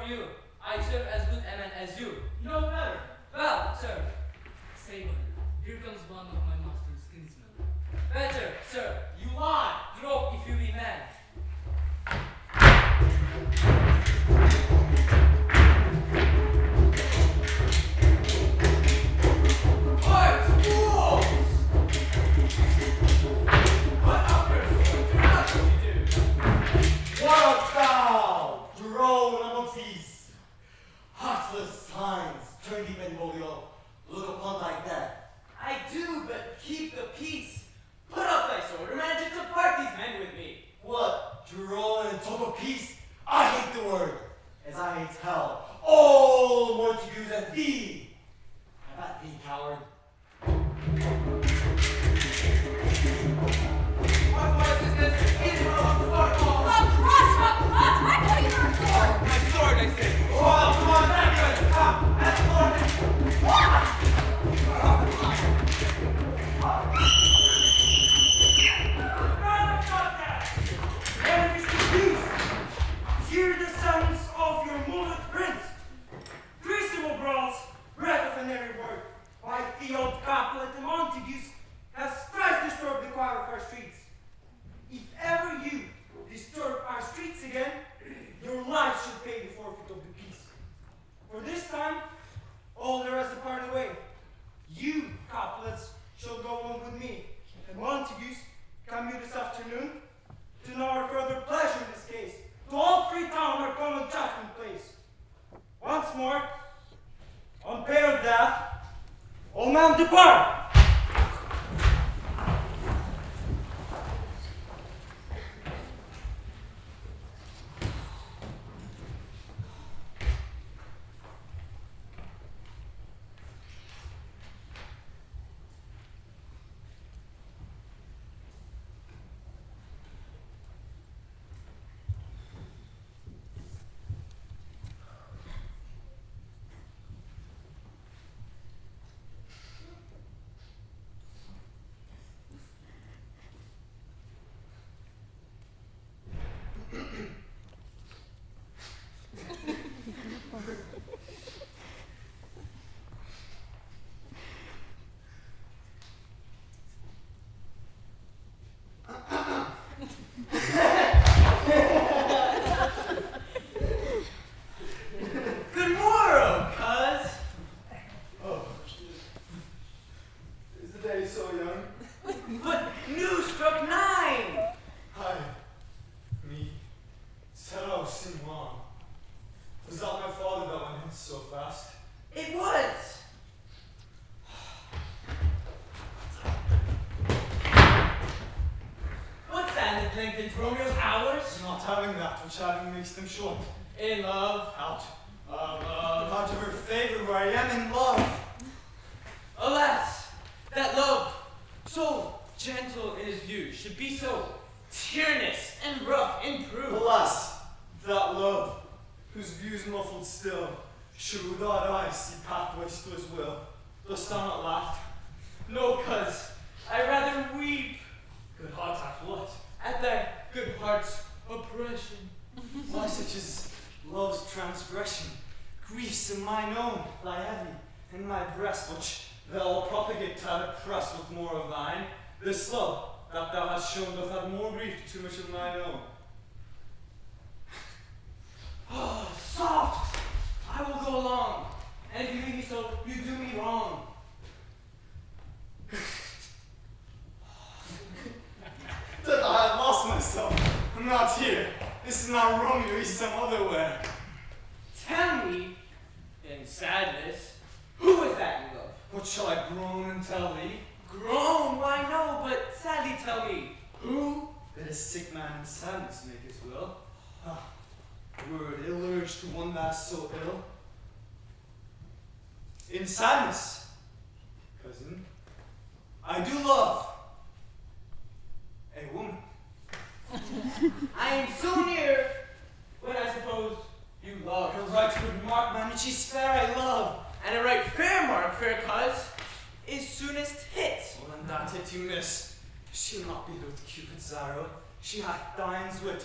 from you. I serve as good a man as you. No better. Well, sir. Sable, here comes one of my master's kinsmen. Better, sir. You lie. Drop if you be mad. Heartless hinds, turn thee Benvolio, look upon thy death. I do, but keep the peace. Put up thy sword, or manage to part these men with me. What, Jerome and talk of peace? I hate the word, as I hate hell. All more to do than thee. Have at thee, coward. What was is this? Israel of sword call. I thought you were a sword! My sword, I say. Oh, come on, that good. Come, that's Enemies to peace! Hear the sounds of your moved prince. Three civil brawls, breath of an every word. Why the old Capulet and Montagues has thrice disturbed the quiet of our streets. If ever you disturb our streets again, your life should pay the forfeit of the peace. For this time, all the rest depart away. You, Capulets, shall go on with me, and Montagues, come you this afternoon to know our further pleasure in this case. To all Freetown our common judgment place. Once more, on pain of death, all men depart! Romeo's hours? Not having that which having makes them short. In love. Out of her favor where I am in love. Alas, that love, so gentle in his view, should be so tyrannous and rough in proof. Alas, that love, whose views muffled still, should without eyes see pathways to his will. Dost thou not laugh? No, cuz I rather weep Good hearts at what? at thy good heart's oppression. Why such is love's transgression? Griefs in mine own lie heavy in my breast, which thou propagate to oppress with more of thine. This love that thou hast shown doth add more grief to too much of mine own. Oh, soft! I will go along, and if you leave me so, you do me wrong. That I have lost myself. I'm not here. This is not Romeo, he's some other where. Tell me, in sadness, who is that you love? What shall I groan and tell thee? Groan, why no, but sadly tell me, who? That a sick man in sadness make his will. Ah, word ill urged to one that's so ill. In sadness, cousin, I do love a woman. I am so near what I suppose you love. Her right good mark, man, and she's fair I love. And a right fair mark, fair cuz, is soonest hit. Well, and that hit you miss. She'll not be with Cupid's arrow. She hath Dian's wit,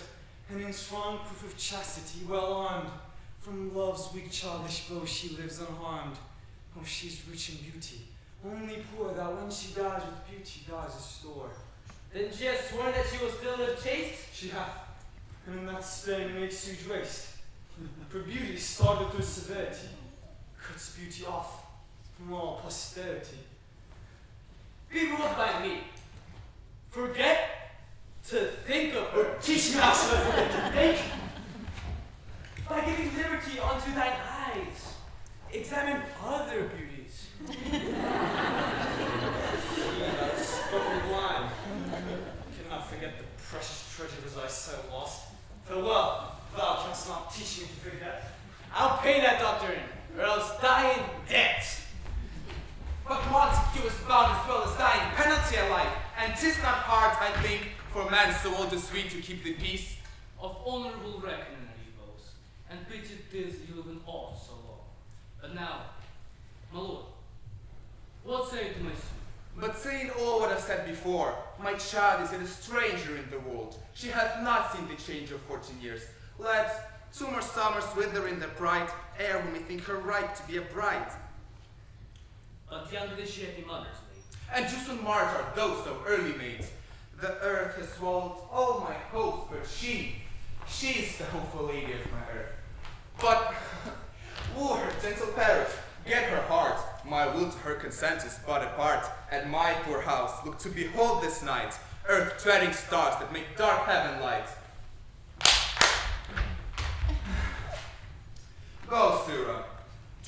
and in strong proof of chastity well armed. From love's weak childish bow she lives unharmed. Oh, she's rich in beauty, only poor that when she dies with beauty dies a store. Then she has sworn that she will still live chaste? She hath, and in that Spain makes huge waste. For beauty started through severity, cuts beauty off from all posterity. Be ruled by me. Forget to think of her. Teach me how shall I forget to think? By giving liberty unto thine eyes. Examine other beauties. Spoken line. Cannot forget the precious treasures I so lost. Farewell, thou canst not teach me to forget. I'll pay that doctrine, or else die in debt. But Montague is bound as well as dying penalty alike, and 'tis not hard, I think, for man so old and sweet to keep the peace. Of honorable reckoning, boast, and pity this you live in awe so long. But now, my lord, what say you to my son? But saying all what I've said before, my child is yet a stranger in the world. She hath not seen the change of 14 years. Let 2 more summers wither in their pride, ere we may think her right to be a bride. But young did she yet be mother's maid. And just on March are those so early made. The earth has swallowed all my hopes, but she's the hopeful lady of my earth. But woo her gentle parents, get her heart. My will to her consent is but a part. At my poor house, look to behold this night, earth treading stars that make dark heaven light. Go, Sura,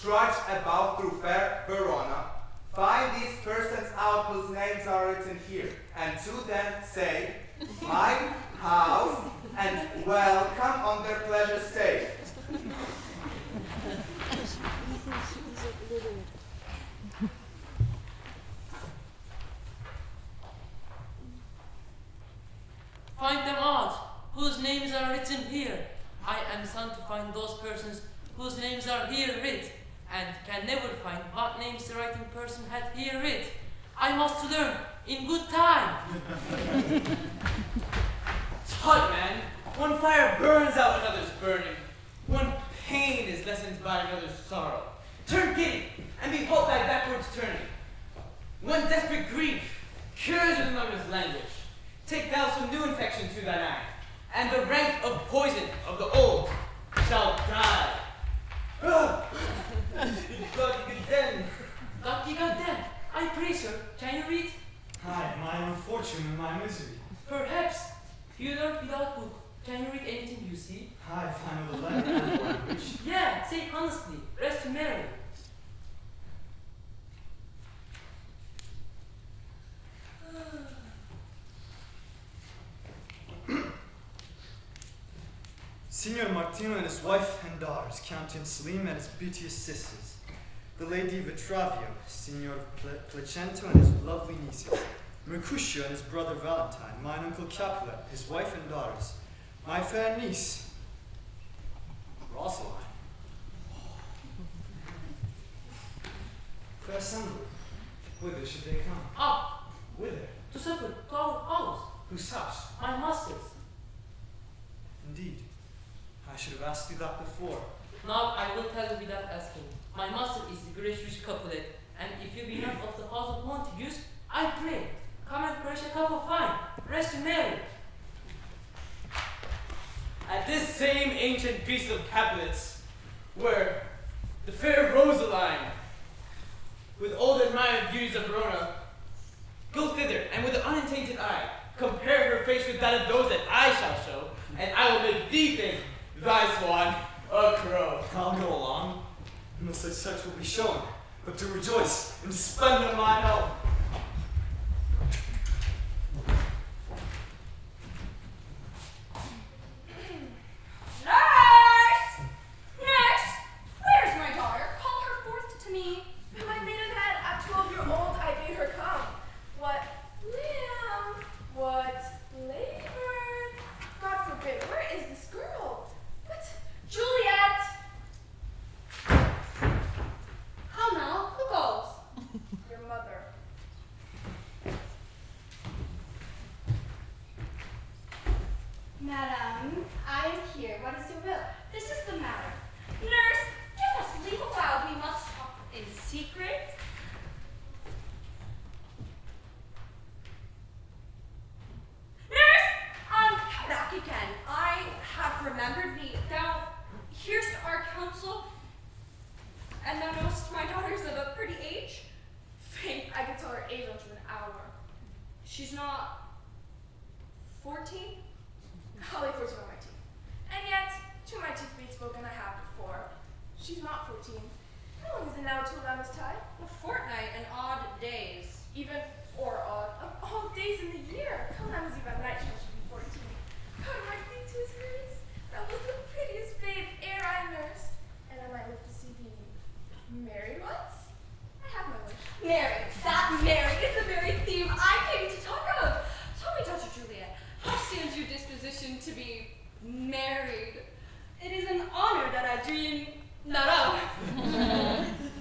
trudge about through fair Verona. Find these persons out whose names are written here, and to them say, my house, and welcome on their pleasure stay. Find them out, whose names are written here. I am sent to find those persons whose names are here writ, and can never find what names the writing person had here writ. I must learn in good time. Tut, man. One fire burns out another's burning. One pain is lessened by another's sorrow. Turn giddy, and behold thy backwards turning. One desperate grief cures with another's language. Take thou some new infection to thine eye, and the rank of poison of the old shall die. God then. God then, I pray, sir, can you read? Hi, my unfortune and my misery. Perhaps. You learn without book. Can you read anything you see? Hi, final letter and language. Yeah, say honestly. Rest to Mary. Signor Martino and his wife and daughters, Count Selim and his beauteous sisters, the Lady Vitravio, Signor Placento and his lovely nieces, Mercutio and his brother Valentine, mine uncle Capulet, his wife and daughters, my fair niece, Rosaline. Fair assembly, whither should they come? Up, Whither? to supper, to our house. Whose house? My master's. Indeed, I should have asked you that before. Now I will tell you without asking. My master is the great rich Capulet, and if you be not of the house of Montagues, I pray, come and crush a cup of wine. Rest to Mary. At this same ancient feast of Capulets, where the fair Rosaline, with old admired beauties of Verona, go thither, and with an untainted eye, compare her face with that of those that I shall show, and I will make thee think thy swan a crow. I'll go along, no such sight will be shown, but to rejoice and spend on mine own. Nurse! Nurse! Where's my daughter? Call her forth to me. My maidenhead, at 12-year-old, I bade her come. What lamb? What labor? God forbid, where is this girl? What? Juliet! How now? Who goes? Your mother. And thou knowest my daughter's of a pretty age? Faith, I could tell her age unto an hour. She's not 14? I'll lay 14 on my teeth. And yet, to my teeth be spoken I have before. She's not 14. How long is it now till Lammastide? A fortnight and odd days. Even or odd. Of all days in the year. Come Lammas Eve at night shall she be 14. God mark thee to his grace. That was the prettiest babe ere I nursed. And I might live to see thee married once? I have my wish. Married. That married is the very theme I came to talk of. Tell me, daughter Juliet, how stands your disposition to be married? It is an honor that I dream not of.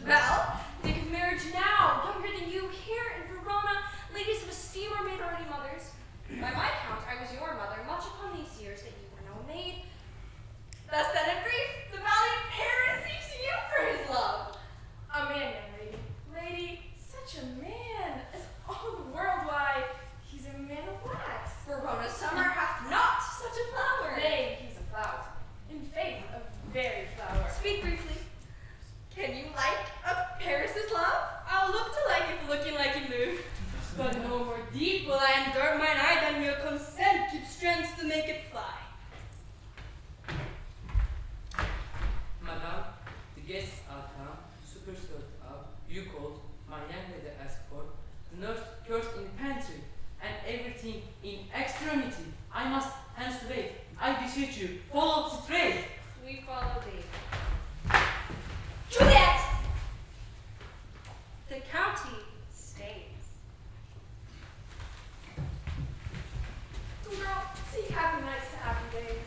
Well, think of marriage now. Younger than you here in Verona. Ladies of esteem are made already mothers. By my count, I was your mother, much upon these years that you were no maid. Thus then in brief, the valiant Paris seeks you for his love. A man, young lady. Lady, such a man, as all the world wide, he's a man of wax. Verona summer hath not such a flower. Nay, he's a flower. In faith, a very flower. Speak briefly. Can you like of Paris's love? I'll look to like if looking like it move. But no more deep will I endure mine eye than your consent keep strength to make it fly. Madame, the guests are come, superstar up, you called, my young lady asked for, the nurse cursed in the pantry, and everything in extremity. I must hence wait. I beseech you, follow straight. We follow thee. Juliet! The county stays. Girl, seek happy nights to happy days.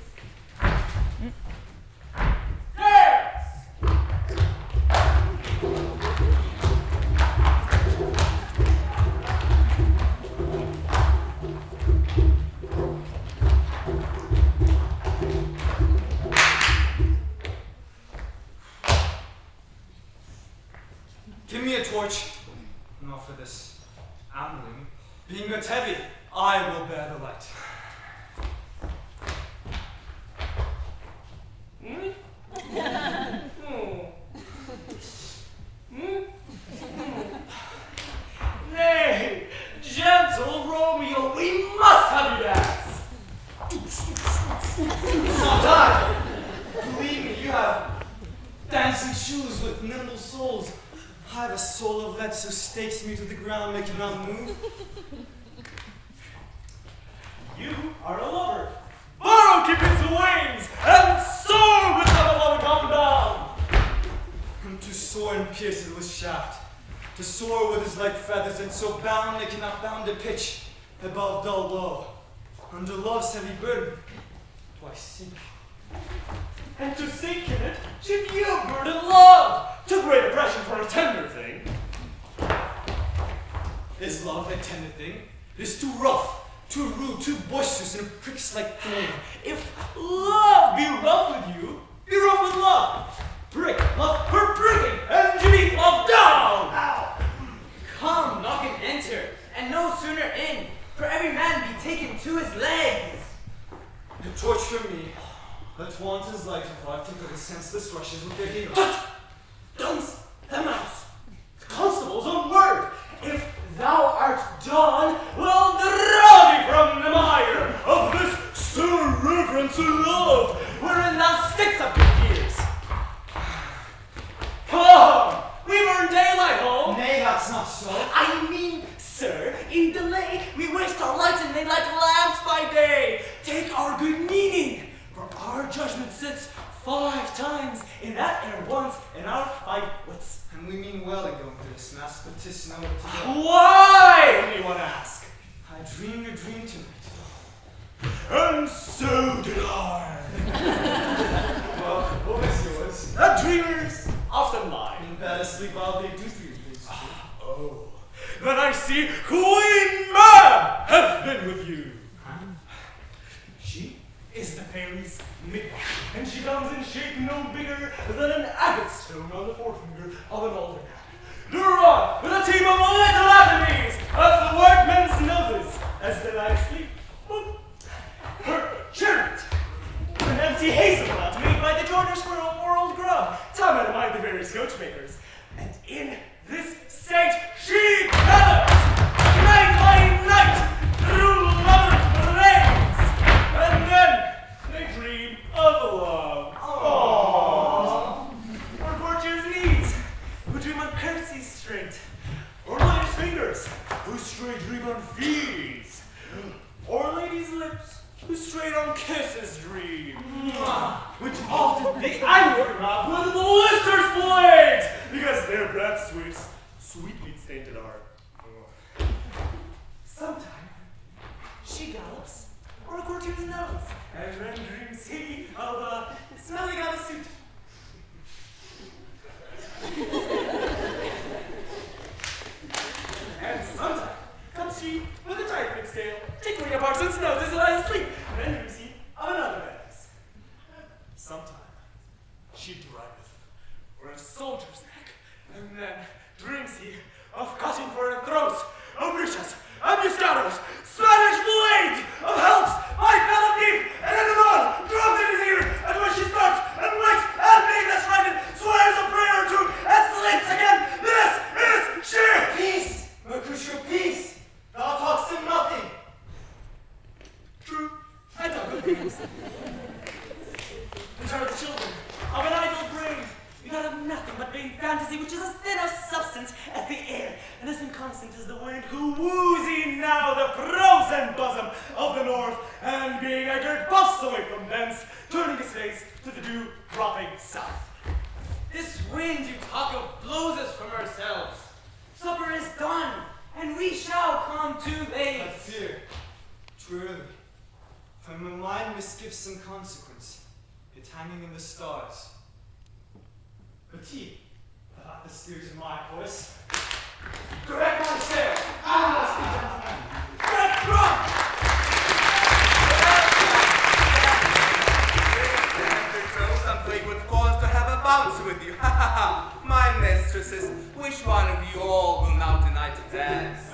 Give me a torch. Not for this ambling. Being but heavy, I will bear the light. Nay, gentle Romeo, we must have you dance. Not I! Believe me, you have dancing shoes with nimble soles. I have a soul of lead, so stakes me to the ground, make it not move. You are a lover. Borrow Cupid's wings and soar with them along come down. And to soar and pierce it with shaft, to soar with his light feathers, and so bound they cannot bound a pitch above dull low. Under love's heavy burden, do I sink. And to sink in it, should you burden love? Too great a pressure for a tender thing. Is love a tender thing? It is too rough, too rude, too boisterous, and it pricks like thorn. If love be rough with you, be rough with love. Prick love for pricking, and you beat love down. Ow! Come, knock and enter, and no sooner in, for every man be taken to his legs. A torch for me. Let want his light if I think of the senseless rushes with their heels. Tut! Dunce the mouse. The constable's own word. If thou art Don, we'll draw thee from the mire of this so reverent love, wherein thou sticks up your ears. Come, we burn daylight home. Nay, that's not so. I mean, sir, in the lake we waste our lights and they like lamps by day. Take our good meaning, for our judgment sits 5 times in that air once in our 5 wits. And we mean well in going through this mask, but 'tis nowhere to go. Why, anyone ask? I dreamed a dream tonight. And so did I. Well, what was yours? The dreamers often lie. In bed asleep while they do dream things. Oh, then I see Queen Mab hath been with you. She is the fairy's midwife, and she comes in shape no bigger than an agate stone on the forefinger of an alder. Drawn with a team of little atomies of the workmen's noses as they lie asleep. Her chariot, an empty hazelnut made by the joiners for a old grub. Time out of mind the very Shakespeare's coachmakers, and in this state she gallops, night by night, through lovers' brains, and then they dream of love. Aww. Or courtiers' knees, who dream on curtsies straight, or lawyers' fingers, who straight dream on fees, or ladies' lips, who straight on kisses dream, which often they annually wrap with the lister's blades, because their breath sweetly tainted are. Sometime she gallops, or a courtier's nose, and then dreams he of a smelling out a suit. And sometime comes she with a tight fixed tail, tickling a parson's nose as he lies asleep, and then dreams he of another man's. Sometime she driveth for a soldier's neck, and then dreams he of cutting for her throats, of breeches, ambuscados, Spanish blades, of helps, my pellet deep, and then anon, drums in his ear, and when she starts, and wakes, and being thus frightened, swears a prayer or two, and sleeps again. This is she! Peace, Mercutio, peace! Thou talkst him nothing. True, I talk of things. Which are the children of an idle brain, begot of nothing but vain fantasy, which is as thin of substance as the air, and as inconstant as the wind, who woos ye now the frozen bosom of the north, and being anchored puffs away from thence, turning his face to the dew-dropping south. This wind you talk of blows us from ourselves. Supper is done, and we shall come too I late. fear, too early, for my mind misgives some consequence, it hanging in the stars. But he, that the steers in my voice, direct my sail, I must be gentlemen, direct run! I'm plagued with cause to have a bout with you. Ha ha ha! My mistresses, which one of you all will now deny to dance?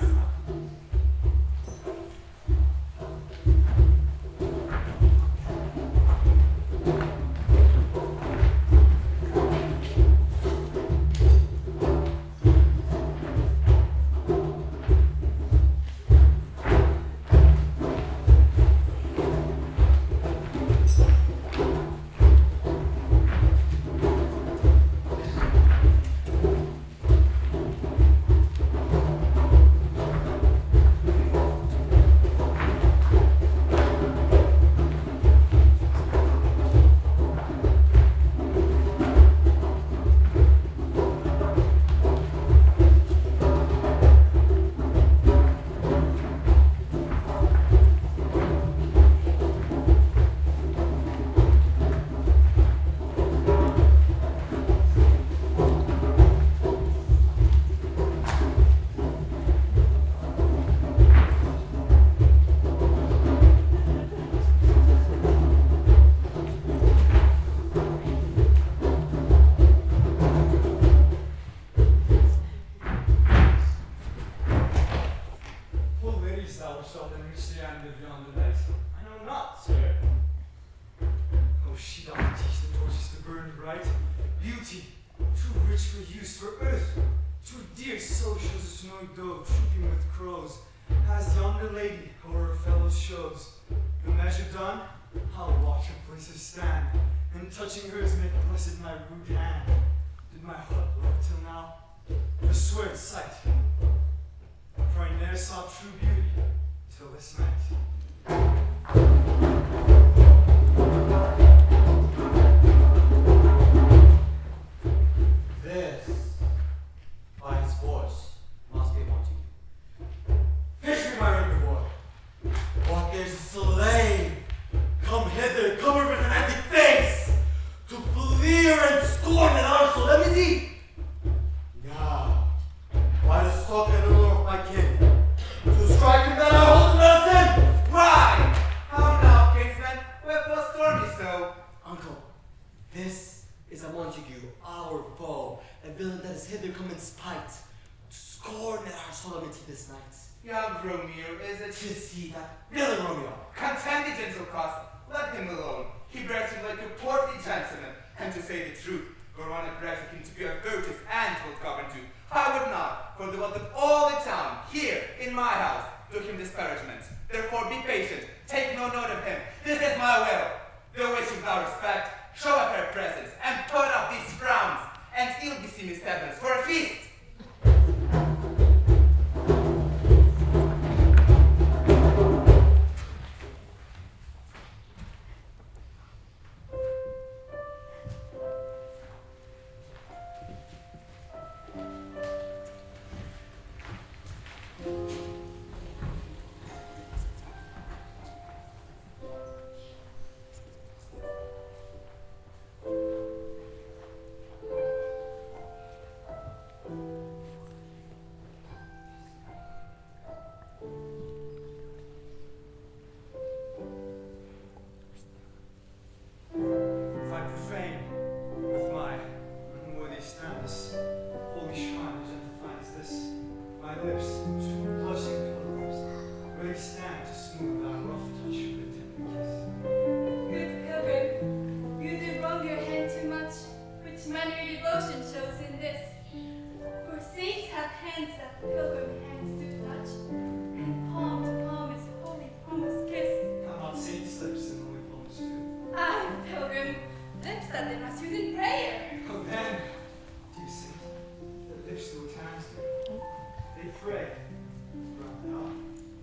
Young Romeo, is it? 'Tis he, that villain Romeo. Content the gentle cost, let him alone. He bears you like a portly gentleman, and to say the truth, or one a Brexit to be a virtuous and will govern to. I would not, for the wealth of all the town, here, in my house, do him disparagements. Therefore be patient, take no note of him. This is my will. The way should thou respect, show a fair presence, and put off these frowns, and ill beseem his sevens for a feast. If I profane with my unworthy stance, holy shrine as gentle as this, my lips, two blushing pillars, ready stand to smooth thy rough touch with a tender kiss. Good pilgrim, you did wrong your hand too much, which manner devotion shows in this. For saints have hands that pilgrim hands do touch, and palm to palm is holy promise kiss. How about saints' lips and holy promise too? Ah, pilgrim, lips that they must use in prayer. Oh then, dear saint, the lips do what hands do. They pray. Grant thou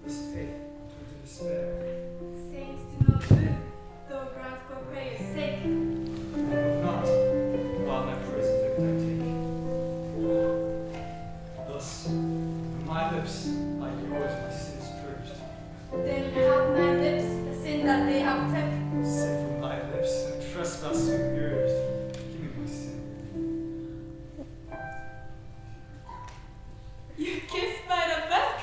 this faith to despair. Saints do not move, though grant for prayer's sake. And move not, while my prison lift I take. Thus, from my lips, like yours, my sins purged. Then have my lips the sin that they have took. Sin from my lips, and trespass from yours. Give me my sin. You kiss by the back.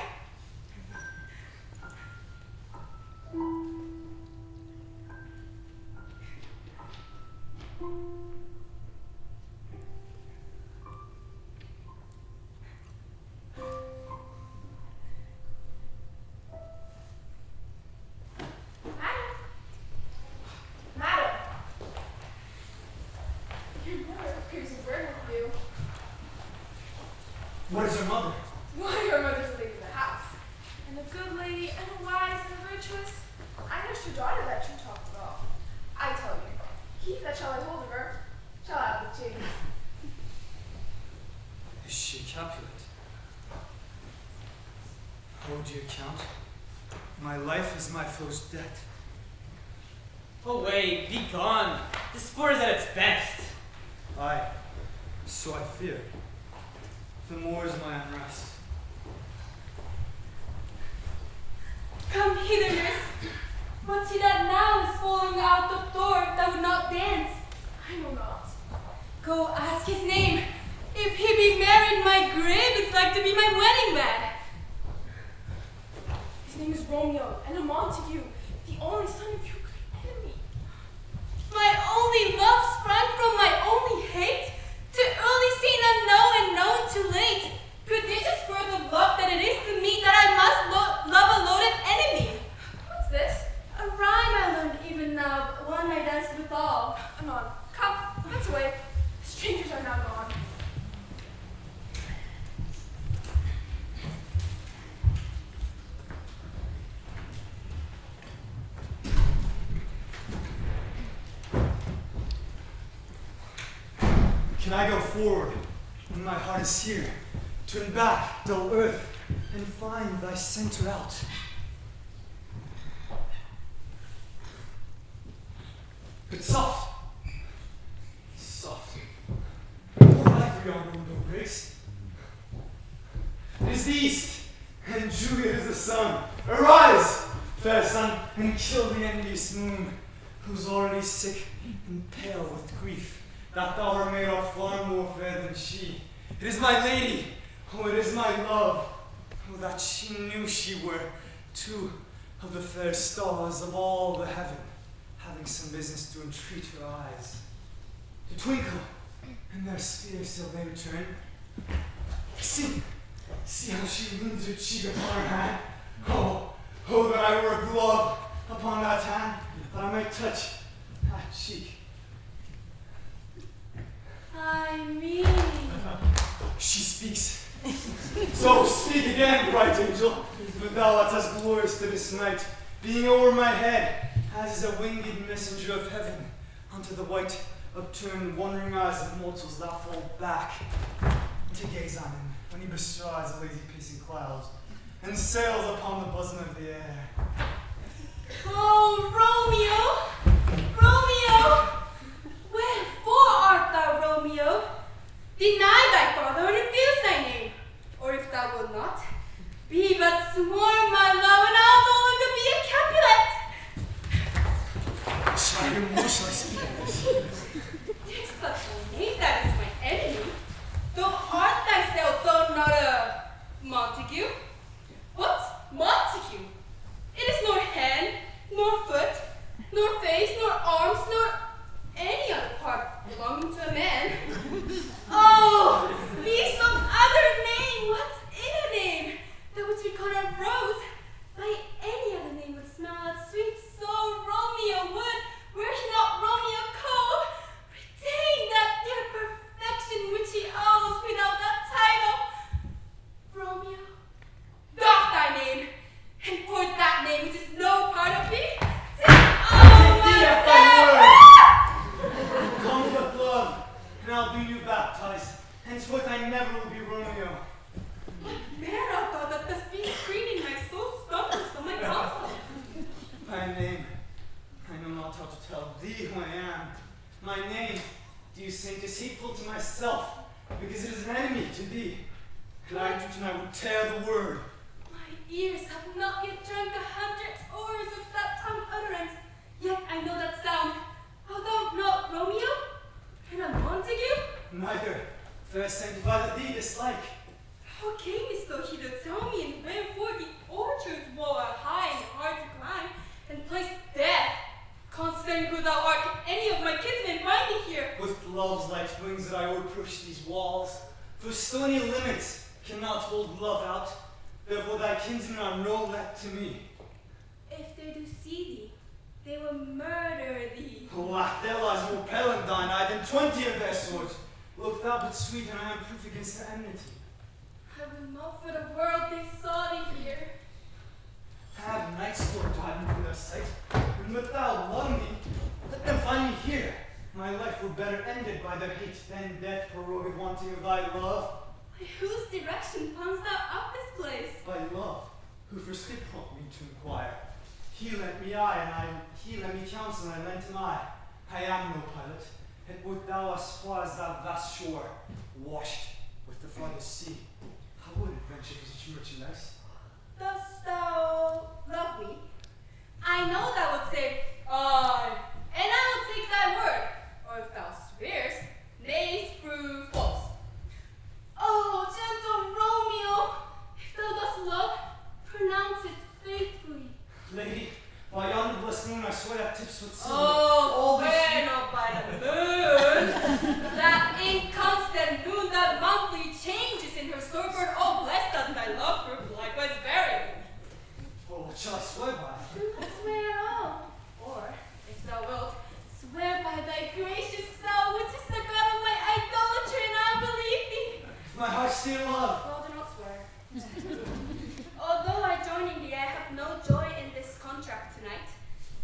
Madam. Your mother appears to burn with you. What is her mother? Why, your mother's the lady of the house. And a good lady, and a wise, and a virtuous. I nursed your daughter that you talk about. I tell you, he that shall lay hold of her, shall have the chains. Is she Capulet? Oh, dear Count, my life is my foe's debt. Away, be gone. The sport is at its best. Aye, so I fear. The more is my unrest. Come hither, nurse. But see that now is falling out of door that would not dance. I know not. Go ask his name. If he be married, my grave is like to be my wedding bed. His name is Romeo, and a Montague, the only son of your great enemy. My only love sprang from my only hate, to early seen unknown and known too late. Prodigious word of love that it is to me that I must love a loaded enemy. What's this? A rhyme I learned even now, but one I danced withal. Anon, come, let's away. Strangers are now gone. Can I go forward when my heart is here? Turn back, dull earth, and find thy center out. But soft, soft. What light beyond window breaks? It is the east, and Juliet is the sun. Arise, fair sun, and kill the envious moon, who's already sick and pale with grief, that thou art made of far more fair than she. It is my lady, oh, it is my love, oh, that she knew she were two of the fair stars of all the heaven, having some business to entreat her eyes, to twinkle in their spheres till they return. See how she leans her cheek upon her hand. Oh, that I were a glove upon that hand, that I might touch that cheek. I mean... She speaks. So speak again, bright angel, for thou art as glorious to this night, being over my head, as is a winged messenger of heaven, unto the white, upturned, wondering eyes of mortals that fall back to gaze on him when he bestrides the lazy pacing clouds and sails upon the bosom of the air. Oh, Romeo! Romeo! Wherefore art thou, Romeo? Deny thy father and refuse thy name. Or if thou wilt not, be but sworn my love, and I'll no longer be a Capulet. Sire, more shall I speak of this? Tis but thy name that is my enemy. Thou art thyself, though not a Montague. What? Montague? It is nor hand, nor foot, nor face, nor arms, nor any other part belonging to a man. Oh, be some other name. What's in a name? That which we call a rose. By any other name would smell as sweet. So Romeo would, were he not Romeo cold, retain that dear perfection which he owes without that title. Romeo, doff thy name, and for that name which is no part of thee, say, oh, Be at thy myself! word! Come with love, and I'll be you baptized. Henceforth I never will be Romeo. Where art thou that dost be screening my soul stumbles from my counsel? My name, I know not how to tell thee who I am. My name, dear saint, is hateful to myself, because it is an enemy to thee. And I would tear the word. My ears have not yet drank 100 oars of that tongue utterance, yet I know that sound. Art thou not Romeo? And a Montague? Neither, fair sanctified thee dislike. How camest thou hither, tell me, and wherefore the orchards wall are high and hard to climb, and place death, considering who thou art, if any of my kinsmen find me here? With love's light wings that I would push these walls, for stony limits cannot hold love out. Therefore thy kinsmen are no let to me. If they do see thee, they will murder thee. Alack, there lies more peril in thine eye than 20 of their swords. Look thou but sweet, and I am proof against the enmity. I would not for the world they saw thee here. Have knights Lord hiding from their sight, and wilt thou love me, let them find me here. My life were better ended by their hate than death prorogued wanting of thy love. By whose direction comest thou up this place? By love, who first did prompt me to inquire. He lent me eye, and he lent me counsel, and I lent him eye. I am no pilot, yet wert thou as far as that vast shore, washed with the farthest sea. How would it venture for such merchandise? Dost thou love me? I know thou would say, aye, and I will take thy word. Or if thou swearest, nays prove false. Oh, gentle Romeo, if thou dost love, pronounce it faithfully. Lady, by yonder blessed moon I swear that tips with silver. Oh, all these swear not by the moon. That inconstant moon that monthly changes in her sober, oh blessed that thy love prove likewise variable. Well, what shall I swear by? Do not swear at all. Or, if thou wilt, swear by thy gracious soul, which is the god of my idolatry, and I believe thee. If my heart still love. Well, do not swear. Although I join in thee, I have no joy in this contract tonight.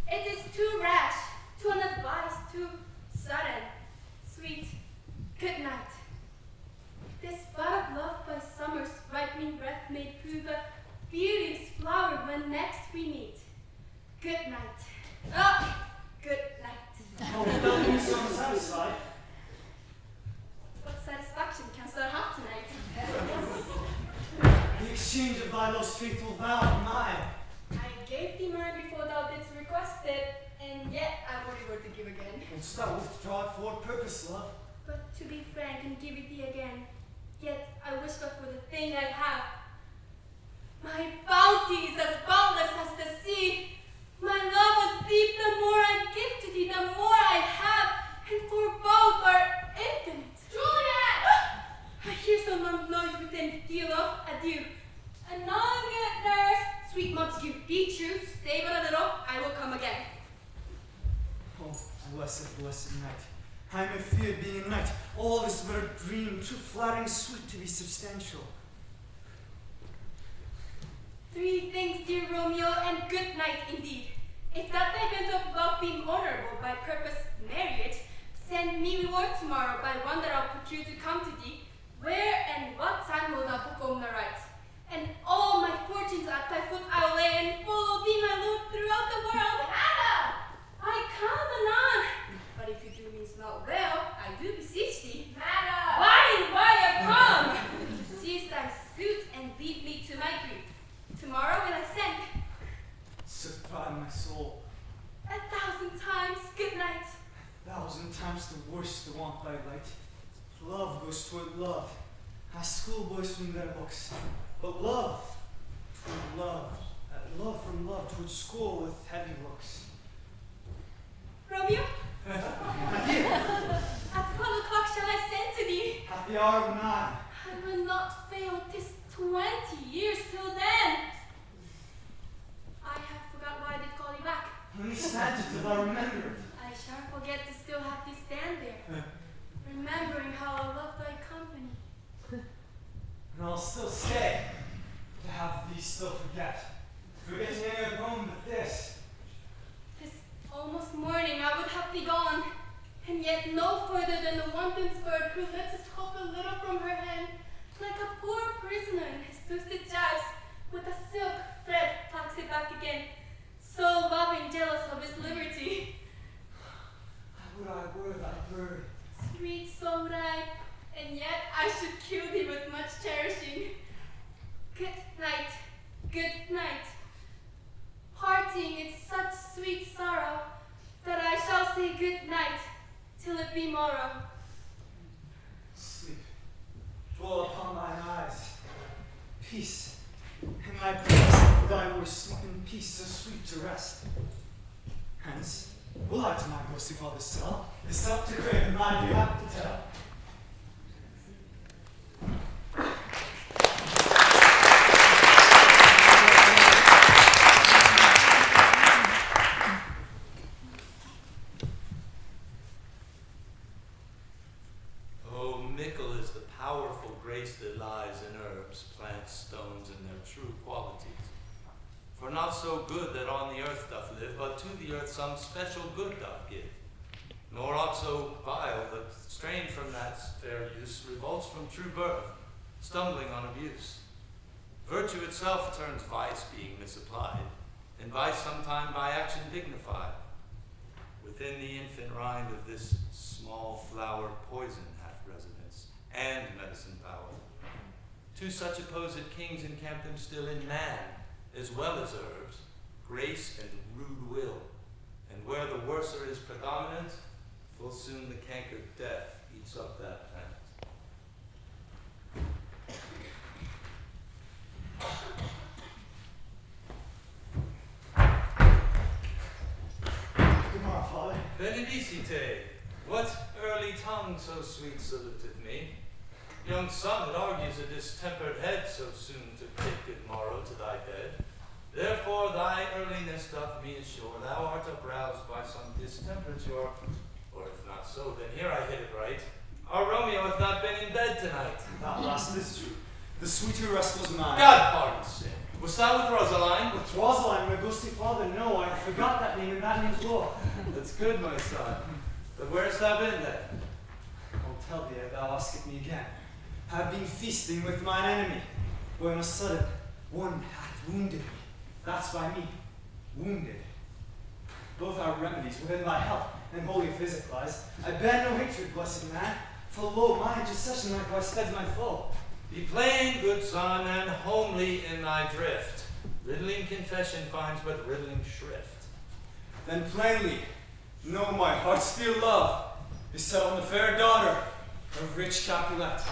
It is too rash, too unadvised, too sudden. Sweet, good night. This bud of love by summer's ripening breath may prove a beauteous flower when next we meet. Good night. Ah, good night. Oh, thou be so unsatisfied. What satisfaction canst thou have tonight? The exchange of thy most faithful vow for mine. I gave thee mine before thou didst request it, and yet I would were to give again. Wouldst thou withdraw it for what purpose, love? But to be frank and give it thee again, yet I wish but for the thing I have. My bounty is as boundless as the sea. My love is deep, the more I give to thee, the more I have, and for both are infinite. Juliet! I hear some noise within. Dear love, adieu. Anon, good nurse. Sweet Montague, be true, stay but a little, I will come again. Oh, blessed, blessed night. I am afeard being a knight. All is but a dream, too flattering sweet to be substantial. 3 things, dear Romeo, and good night indeed. If that thy bent of love being honorable, by purpose marry it, send me reward tomorrow by one that I'll procure to come to thee. Where and what time will thou perform the rite? And all my fortunes at thy foot I'll lay, and follow thee, my lord, throughout the world. Anna! I come anon. But if you do me not well, I do beseech thee. Madam! Why I come? To seize thy suit and lead me to my grief. Tomorrow will I send. Supply my soul. 1,000 times good night. 1,000 times the worse to want thy light. Love goes toward love, as schoolboys from their books. But love toward love, love from love toward school with heavy looks. Romeo? Adieu. At what o'clock shall I send to thee? At the hour of 9. I will not fail. 'Tis 20 years till then. I have forgot why I did call you back. Let me stand it till I remember it. I shan't forget to still have thee stand there, remembering how I love thy company. And I'll still stay to have thee still forget. Forgetting any of home but this. This almost morning I would have thee gone, and yet no further than the wanton bird who lets it hop a little from her hand, like a poor prisoner in his twisted gyves, with a silk thread tucks it back again, so loving, jealous of his liberty. Would I were thy bird. Sweet so would I, and yet I should kill thee with much cherishing. Good night, good night. Parting is such sweet sorrow, that I shall say good night, till it be morrow. Sleep, dwell upon thine eyes. Peace, in thy presence thine were sleep in peace, so sweet to rest. Hence, will I to my ghostly father's cell, this up to crave and my behalf to tell. Oh, mickle is the powerful grace that lies in herbs, plants, stones, and their true qualities. For not so good that on the earth doth live, but to the earth some special good doth give. Nor aught so vile that, strained from that fair use, revolts from true birth, stumbling on abuse. Virtue itself turns vice, being misapplied, and vice sometime by action dignified. Within the infant rind of this small flower, poison hath residence, and medicine power. Two such opposed kings encamp them still in man, as well as herbs, grace and rude will. And where the worser is predominant, full soon the cankered death eats up that plant. Good morrow, Father. Benedicite, what early tongue so sweet saluteth me? Young son, it argues a distempered head so soon to take good morrow to thy bed. Therefore thy earliness doth me assure thou art uproused by some distemperature, or if not so, then here I hit it right. Our Romeo hath not been in bed tonight. That last is true. The sweeter rest was mine. God pardon sin. Wast thou with Rosaline? With Rosaline, my ghostly father, no, I forgot that name, and that name's law. That's good, my son. But where hast thou been then? I'll tell thee, if thou askest me again. I have been feasting with mine enemy, when on a sudden one hath wounded me. That's by me, wounded. Both are remedies within thy help, and holy physic lies. I bear no hatred, blessed man, for lo, my intercession likewise steads my foe. Be plain, good son, and homely in thy drift. Riddling confession finds but riddling shrift. Then plainly, know my heart's dear love is set on the fair daughter of rich Capulet.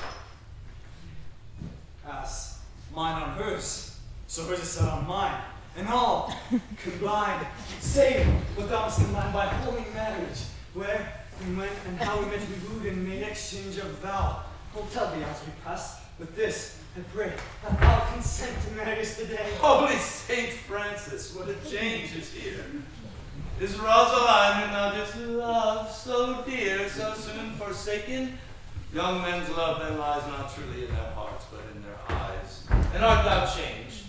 As mine on hers, so hers is set on mine, and all combined, save what thou must combine by holy marriage, where and when and how we met we wooed and made exchange of vow. I'll tell thee as we pass, with this I pray that thou consent to marry us today. Holy Saint Francis, what a change is here. Is Rosaline whom thou didst love so dear, so soon forsaken? Young men's love then lies not truly in their hearts, but in their eyes. And art thou changed?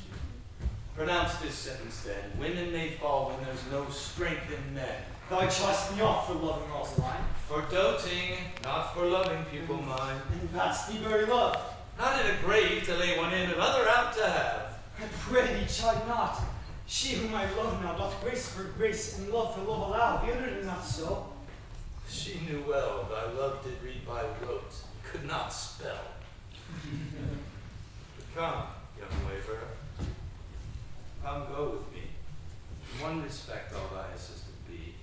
Pronounce this sentence then. Women may fall when there's no strength in men. Thou trust me not for loving Rosaline. For doting, not for loving, pupil mine. And that's the very love. Not in a grave to lay one in, another out to have. I pray thee, chide not. She whom I love now doth grace for grace, and love for love allow. The other did not so. She knew well thy love did read by rote, could not spell. But come, young waverer, come go with me. In one respect all thy assistant be,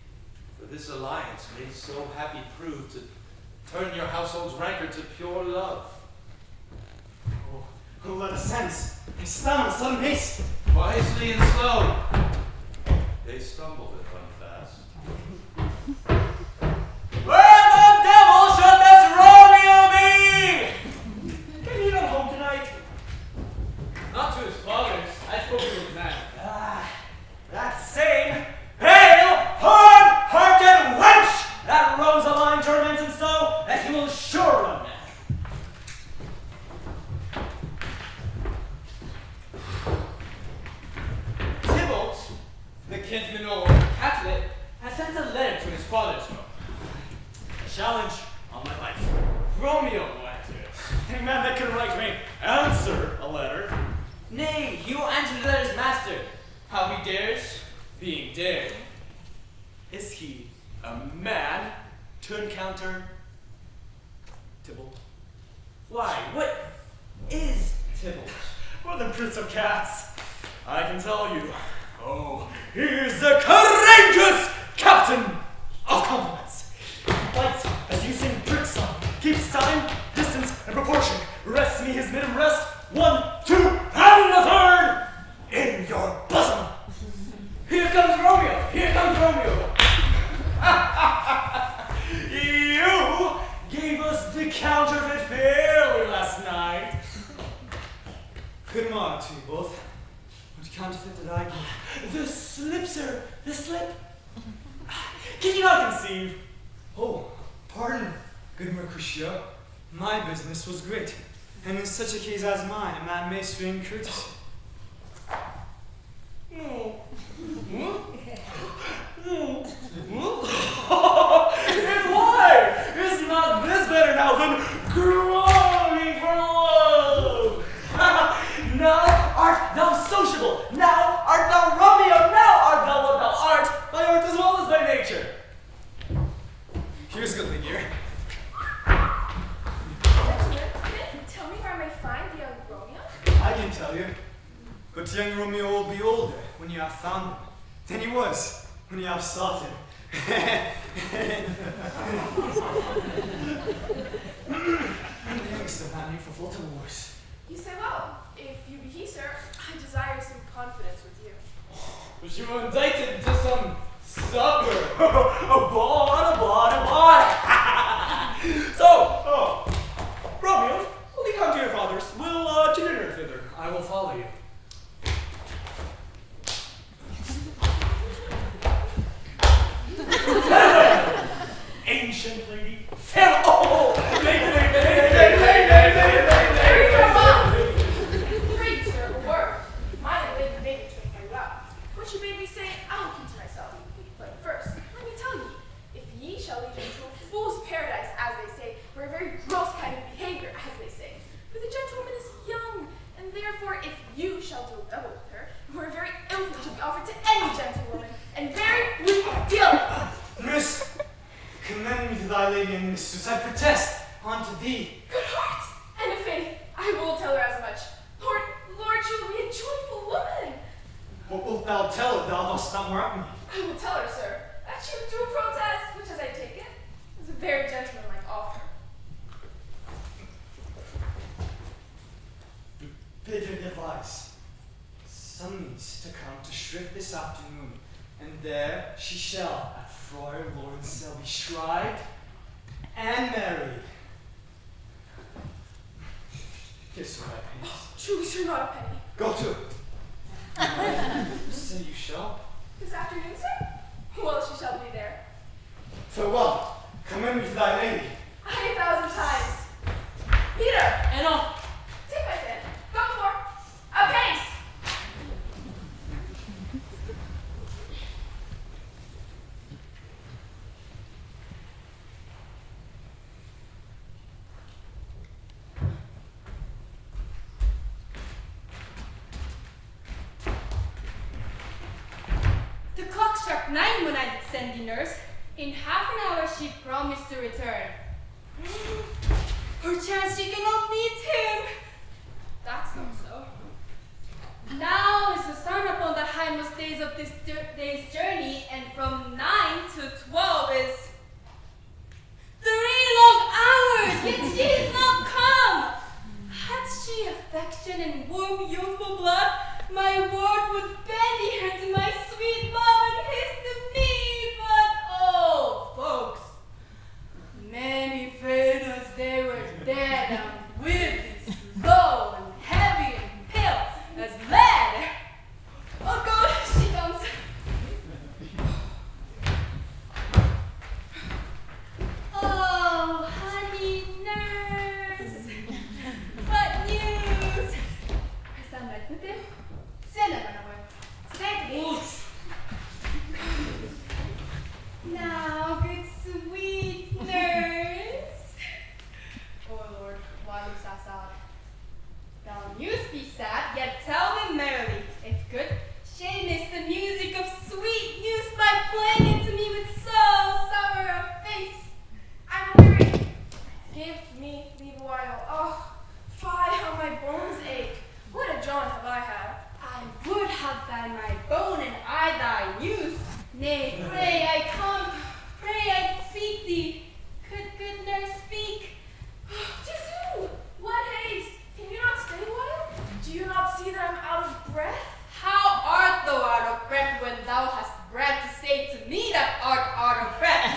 for this alliance may so happy prove to turn your household's rancor to pure love. Oh, let us hence. I stammer in sudden haste. Wisely and slow. They stumble that run fast. Where the devil should this Romeo be? Can he not home tonight? Not to his father's. I spoke to his man. That same pale, hard-hearted wench that Rosaline torments him so that he will sure run mad. Tybalt, the kinsman or Catholic, has sent a letter to his father's home. A challenge on my life. Romeo will answer it. Any man that can write me answer a letter. Nay, he will answer the letter's master. How he dares, being dared. Is he a man to encounter Tybalt? Why, what is Tybalt? Well, the Prince of Cats, I can tell you. Oh, he is the courageous captain of compliments. Fights as you sing brick song, keeps time, distance, and proportion. Rests me his midden rest, 1, 2, and the third in your bosom. Here comes Romeo! Here comes Romeo! You gave us the counterfeit fairly last night. Good morning to you both. What counterfeit did I give? The slip, sir. The slip. Can you not conceive? Oh, pardon, good Mercutio. My business was great, and in such a case as mine, a man may strain courtesy. And why is not this better now than groaning for love? Now art thou sociable, now art thou Romeo, now art thou what thou art, by art as well as by nature. Here's a good thing here. Gentlemen, can you tell me where I may find the young Romeo? I can tell you. But young Romeo will be older when you have found him than he was when you have sought him. And the youngster man here for flutter wars. You say well. If you be he, sir, I desire some confidence with you. But you were indicted to some supper. So, Romeo, will you come to your father's? We'll to dinner thither. I will follow you. Ancient lady, farewell. Oh, Pray, sir, a word. My lady made me drink very well. What you made me say, I will keep to myself. But first, let me tell ye, if ye shall lead you into a fool's paradise, as they say, or a very gross kind of behavior, as they say. For the gentlewoman is young, and therefore, if you shall do double with her, you are very ill thing to be offered to any gentlewoman, and very weak deal. Miss, commend me to thy lady and mistress, I protest unto thee. Good heart! And a faith, I will tell her as much. Lord, she will be a joyful woman. What wilt thou tell her thou dost not more at me? I will tell her, sir, that she would do a protest, which, as I take it, is a very gentlemanlike offer. Bid her devise some means to come to Shrift this afternoon, and there she shall at Friar Lawrence cell be shrived and married. Kiss her, my pennies. Truly, sir, not a penny. Go to. Say you shall. This afternoon, sir? Well, she shall be there. Farewell. Commend me to thy lady. Aye, 1,000 times. Sandy nurse. In half an hour she promised to return. Perchance she cannot meet him. That's not so. Now is the sun upon the hindmost days of this day's journey, and from 9 to 12 is 3 long hours, yet she is not come. Had she affection and warm youthful blood, my word would bend her to my sweet love and his to me. But oh, folks, many failed as they were dead and weary, slow and heavy and pale as lead. Oh God, she comes. Oh, honey nurse, what news? Has that met with him? Send him away. Stay today. Now, good sweet nurse. Oh Lord, why looks thou sad? Thou news be sad, yet tell them merrily. If good, shame is the music of sweet news by playing it to me with so sour a face. I'm weary. Give me leave a while. Oh, fie, how my bones ache. What a jaunt have I had. I would have thy my bone and I thy news. Nay, pray I come, pray I speak thee. Good nurse, speak. Just who? What haste? Can you not stay a while? Do you not see that I'm out of breath? How art thou out of breath when thou hast breath to say to me that art out of breath?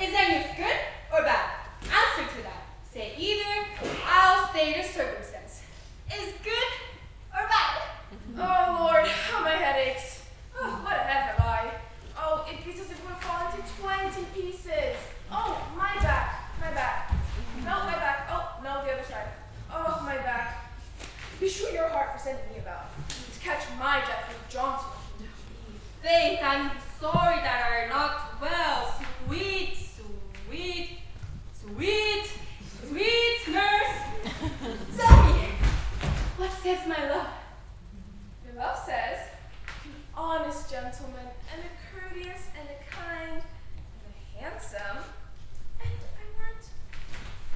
Is thy news good or bad? Answer to that. Say either, I'll state a circumstance. Is good or bad? Oh Lord, how my head aches. Oh, what a head have I. Oh, it beats as if it would fall into 20 pieces. Oh, my back. My back. No, my back. Oh, no, the other side. Oh, my back. Be sure your heart for sending me about. To catch my death with jaunting. Faith, I'm sorry that are not well. Sweet nurse. Tell me, what says my love? Your love says, an honest gentleman, and a courteous, and a kind, and a handsome, and I weren't.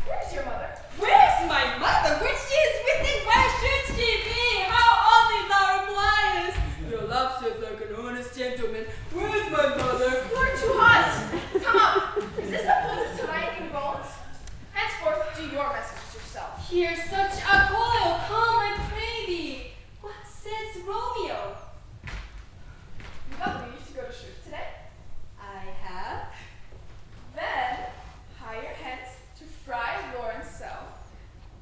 Where's your mother? Where's my mother? Which she is within, where should she be? How oddly thou repliest. Your love says like an honest gentleman. Where's my mother? You're too hot. Come up. Is this the point of tonight in bones? Henceforth, do your messages yourself. Hear such a coil, come I pray thee. What says Romeo? You got leave to go to shoot today? I have. Then, hire hence to Fry Lawrence cell.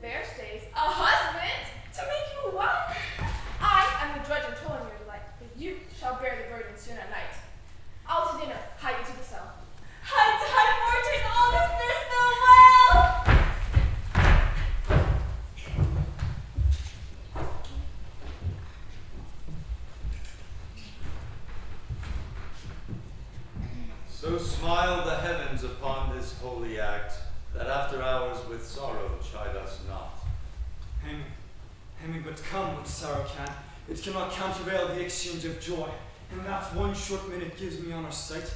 There stays a husband to make you one. I am the drudge and toil in your delight, but you shall bear the burden soon at night. I'll to dinner, hie you to the cell. Hide fortune, honestness, the well. So smile the heavens upon this holy act, that after hours with sorrow chide us not. Hemming, but come what sorrow can. It cannot countervail the exchange of joy, and that one short minute gives me honor's sight.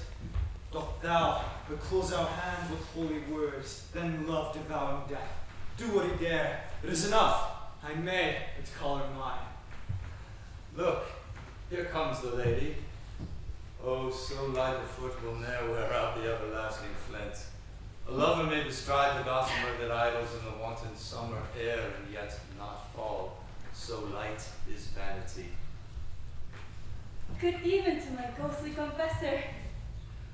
Doth thou but close our hand with holy words, then love devouring death. Do what he dare, it is enough. I may but call her mine. Look, here comes the lady. Oh, so light a foot will ne'er wear out the everlasting flint. A lover may bestride the gossamer that idles in the wanton summer air, and yet not fall. So light is vanity. Good even to my ghostly confessor.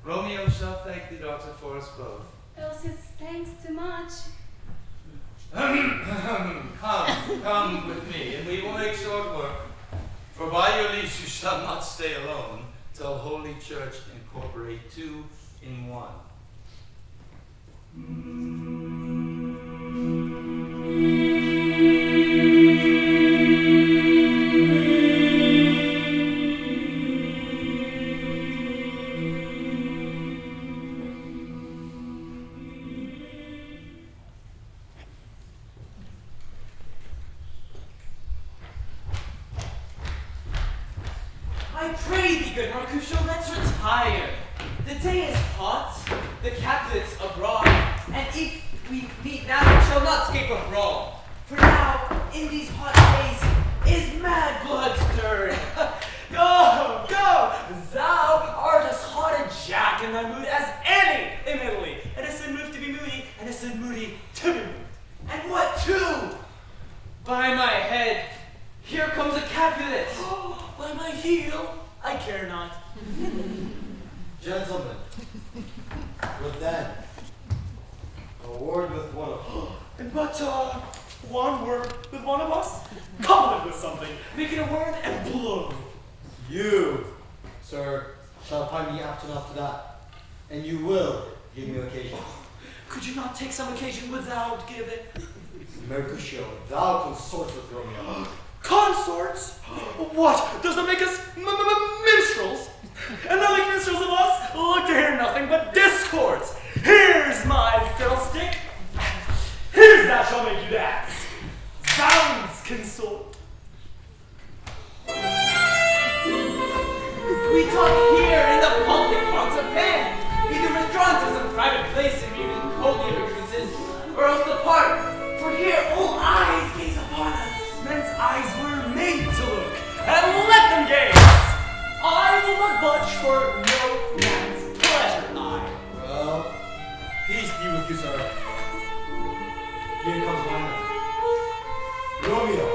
Romeo shall thank thee, daughter, for us both. Else his thanks too much. Come with me, and we will make short work. For by your leave you shall not stay alone, till Holy Church incorporate two in one. I pray thee, good Mercutio, let's retire. The day is hot, the Capulets abroad, and if we meet now, we shall not escape a brawl. For now, in these hot days, is mad blood stirring. Go, go! Thou art as hot a jack in thy mood as any in Italy. And it's a move to be moody, and it's a moody to be moved. And what too? By my head, here comes a Capulet. By my heel, I care not. Gentlemen, what then? A word with one of us. But, one word with one of us? Couple it with something. Make it a word and blow. You, sir, shall find me apt enough to that. And you will give me occasion. Could you not take some occasion without giving? Mercutio, thou consorts with Romeo. Consorts? What? Does that make us minstrels? And not like minstrels of us? Look to hear nothing but discords. Here's my fiddlestick. Here's that shall make you dance. Sounds, consort. We talk here in the public haunts of men, either withdrawn to some private place and meeting coldly recruises, or else depart, for here all eyes gaze upon us. Men's eyes were made to look, and let them gaze. I will not budge for no man's pleasure, I. Well, peace be with you, sir. Here comes my man. Romeo,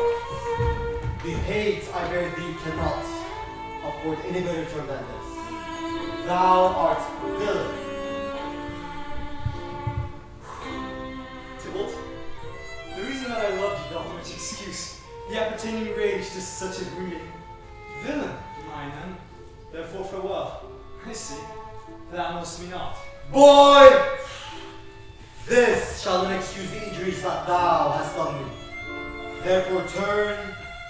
the hate I bear thee cannot afford any better term than this. Thou art villain. Tybalt, the reason that I loved you doth much excuse the appertaining rage to such a greeting. Villain, my man, therefore farewell. I see, thou knowest me not. Boy! This shall not excuse the injuries that thou hast done me. Therefore turn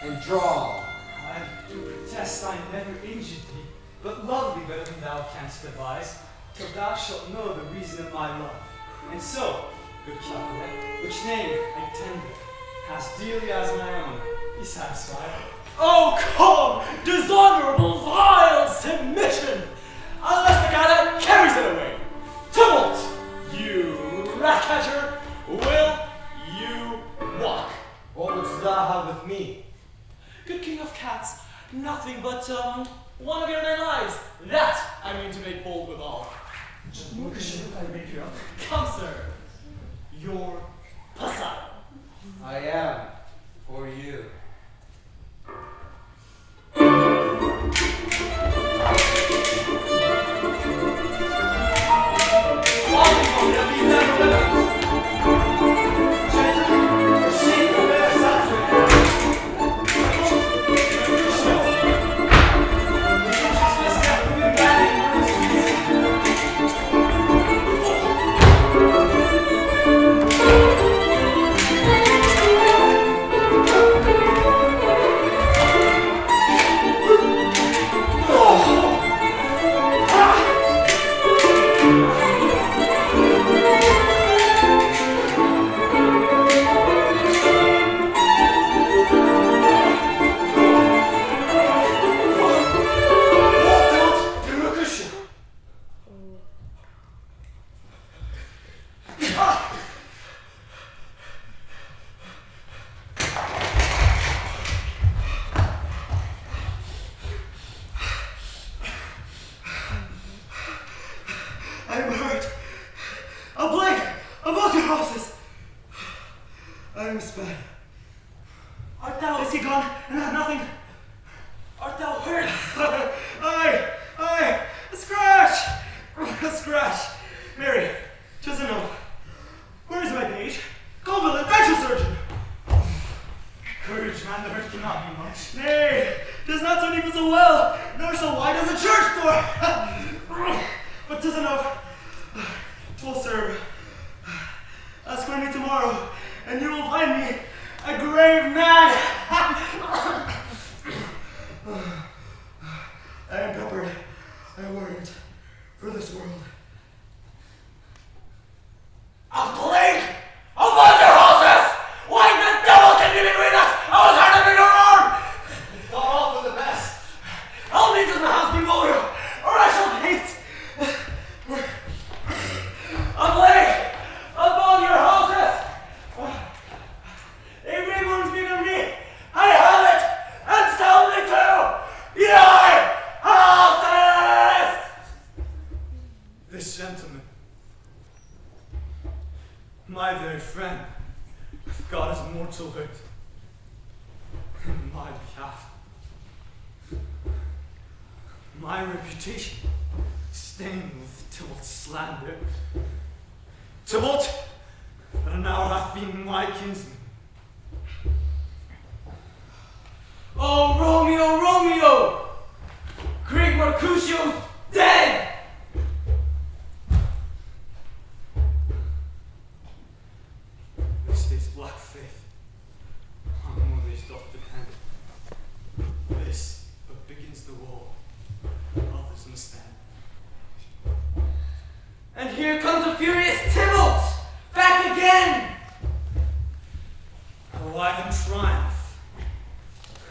and draw. I do protest I never injured thee, but love thee better than thou canst devise, till thou shalt know the reason of my love. And so, good Capulet, which name I tender, as dearly as my own, be satisfied. Oh, come, dishonorable, vile submission! Unless the guy that carries it away. Tumult, you rat catcher, will you walk? What wouldst thou have with me? Good king of cats, nothing but, one of your 9 lives. That I mean to make bold withal. Come, sir. Your passado. I am for you. I'll need with God's mortalhood in my behalf. My reputation stained with Tybalt's slander. Tybalt, that now hath been my kinsman. Oh, Romeo, Romeo! Great Mercutio's dead! This day's black faith on others doth depend. This but begins the war, others must stand. And here comes the furious Tybalt! Back again! Alive in triumph,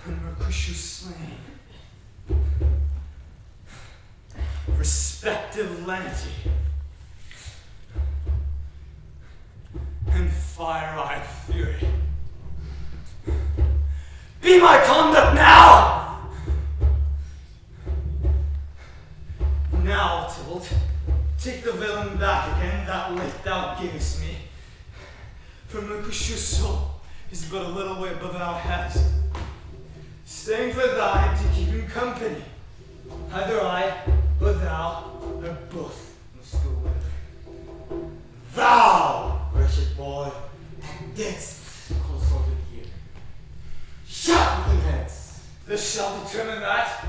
and Mercutio slain. Respective lenity and fire-eyed fury. Be my conduct now! Now, Tybalt, take the villain back again that late thou gavest me. For Mercutio's soul is but a little way above our heads. Staying for thine to keep him company. Either I or thou, or both must go with. Thou, wretched boy, didst consult it here. Shut within heads. This shall determine that.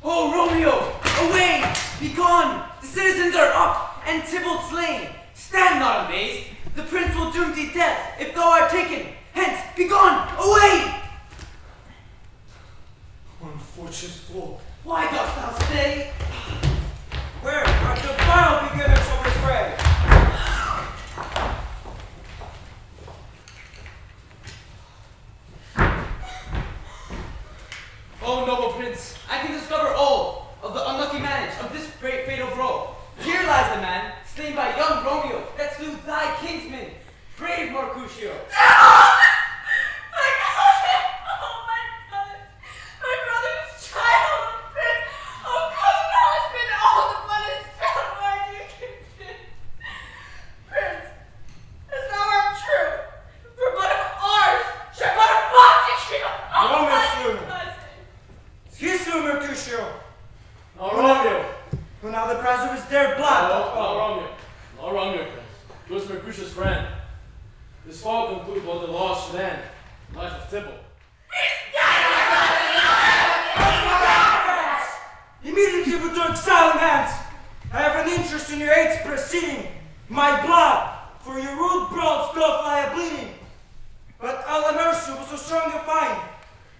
Oh, Romeo! Away! Be gone! The citizens are up, and Tybalt slain! Stand not amazed! The prince will doom thee death if thou art taken! Hence, be gone! Away! Unfortunate fool. Why dost thou stay? Where are the final beginners of this fray? Oh, noble prince, I can discover all of the unlucky manage of this great fatal brawl. Here lies the man, slain by young Romeo, that slew thy kinsman, brave Mercutio. Who now the price of his dear blood? No, Romeo, Prince. He was Mercutio's friend. This fall concluded what the law should end. Life of Tybalt. Immediately put to exile hands. I have an interest in your aids proceeding. My blood, for your rude brawls doth lie a bleeding. But Allah mercy was so strong to find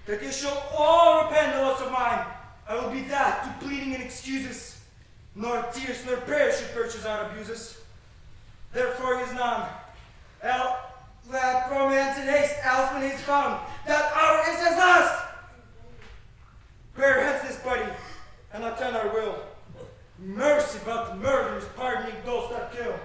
that ye shall all repent the loss of mine. I will be deaf to pleading and excuses. Nor tears nor prayers should purchase our abuses. Therefore is none. That romance in haste, else when he's found, that hour is his last. Bear hence this body, and attend our will. Mercy but murderers, pardoning those that kill.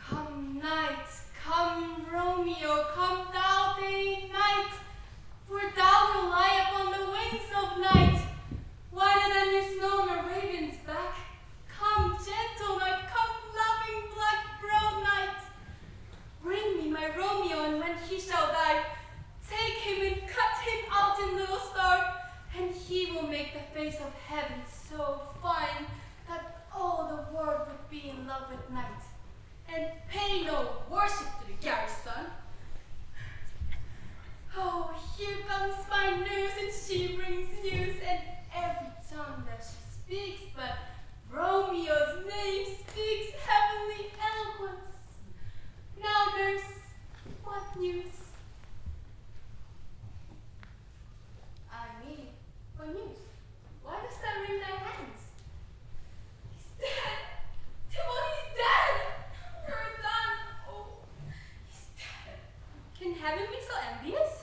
Come, knights, come, Romeo, come thou of night, whiter than your snow or raven's back. Come, gentle night, come, laughing black brown night. Bring me my Romeo, and when he shall die, take him and cut him out in little star, and he will make the face of heaven so fine that all the world would be in love at night, and pay no worship to the garrison. Oh, here comes my nurse, and she brings news, and every tongue that she speaks but Romeo's name speaks heavenly eloquence. Now, nurse, what news? I mean, what news? Why dost thou wring thy hands? He's dead! Tybalt, he's dead! We're done! Oh, he's dead. Can heaven be so envious?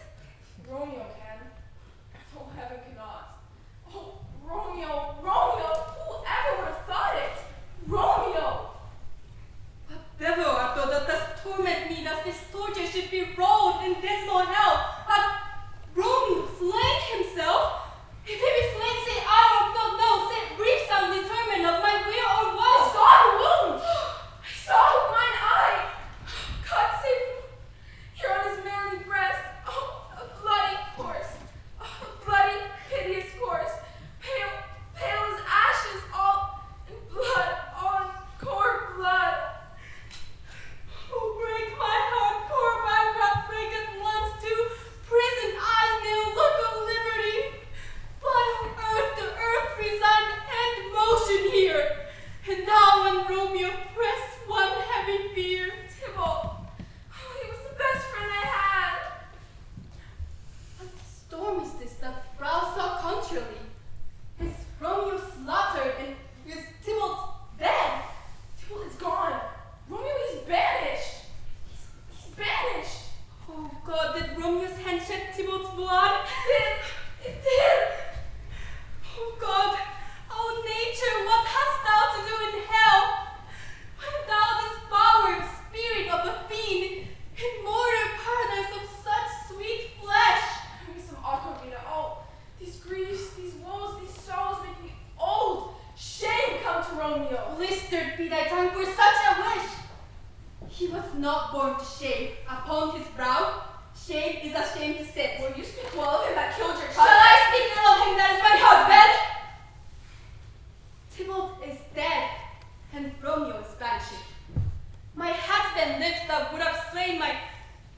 Romeo can. Oh, heaven cannot. Oh, Romeo, Romeo! Whoever would have thought it? Romeo! What devil art thou that dost torment me, that this torture should be rolled in dismal hell? But Romeo slain himself? If he be slain, say I will not know, say brief sound determined of my will or woe. I saw the wound! I saw with mine eye! God save me! Here on his manly breast, oh, a bloody corse, oh, a bloody, piteous corse, pale, pale as ashes, all in blood, all in core blood. Oh, break my heart, poor bankrupt, break at once too. Prison eyes now look of liberty. Blood on earth, the earth resign and motion here. And now when Romeo pressed one heavy fear. Tybalt, oh, he was the best friend I had. What storm is this that roused so contrarily? Is Romeo slaughtered and is Tybalt dead? Tybalt is gone. Romeo is banished. He's banished. Oh God, did Romeo's hand shed Tybalt's blood? It did. Oh God, oh nature, what hast thou to do in hell? When thou devoured spirit of a fiend, in mortal paradise of such sweet flesh. Give me some aquavita. Oh, these griefs, these woes, these sorrows make me old. Shame come to Romeo. Blistered be thy tongue for such a wish. He was not born to shame. Upon his brow, shame is a shame to sit. Will you speak well of him that killed your Shall child? I speak ill of him that is my husband? Tybalt is dead, and Romeo is banished. My husband lived that would have slain my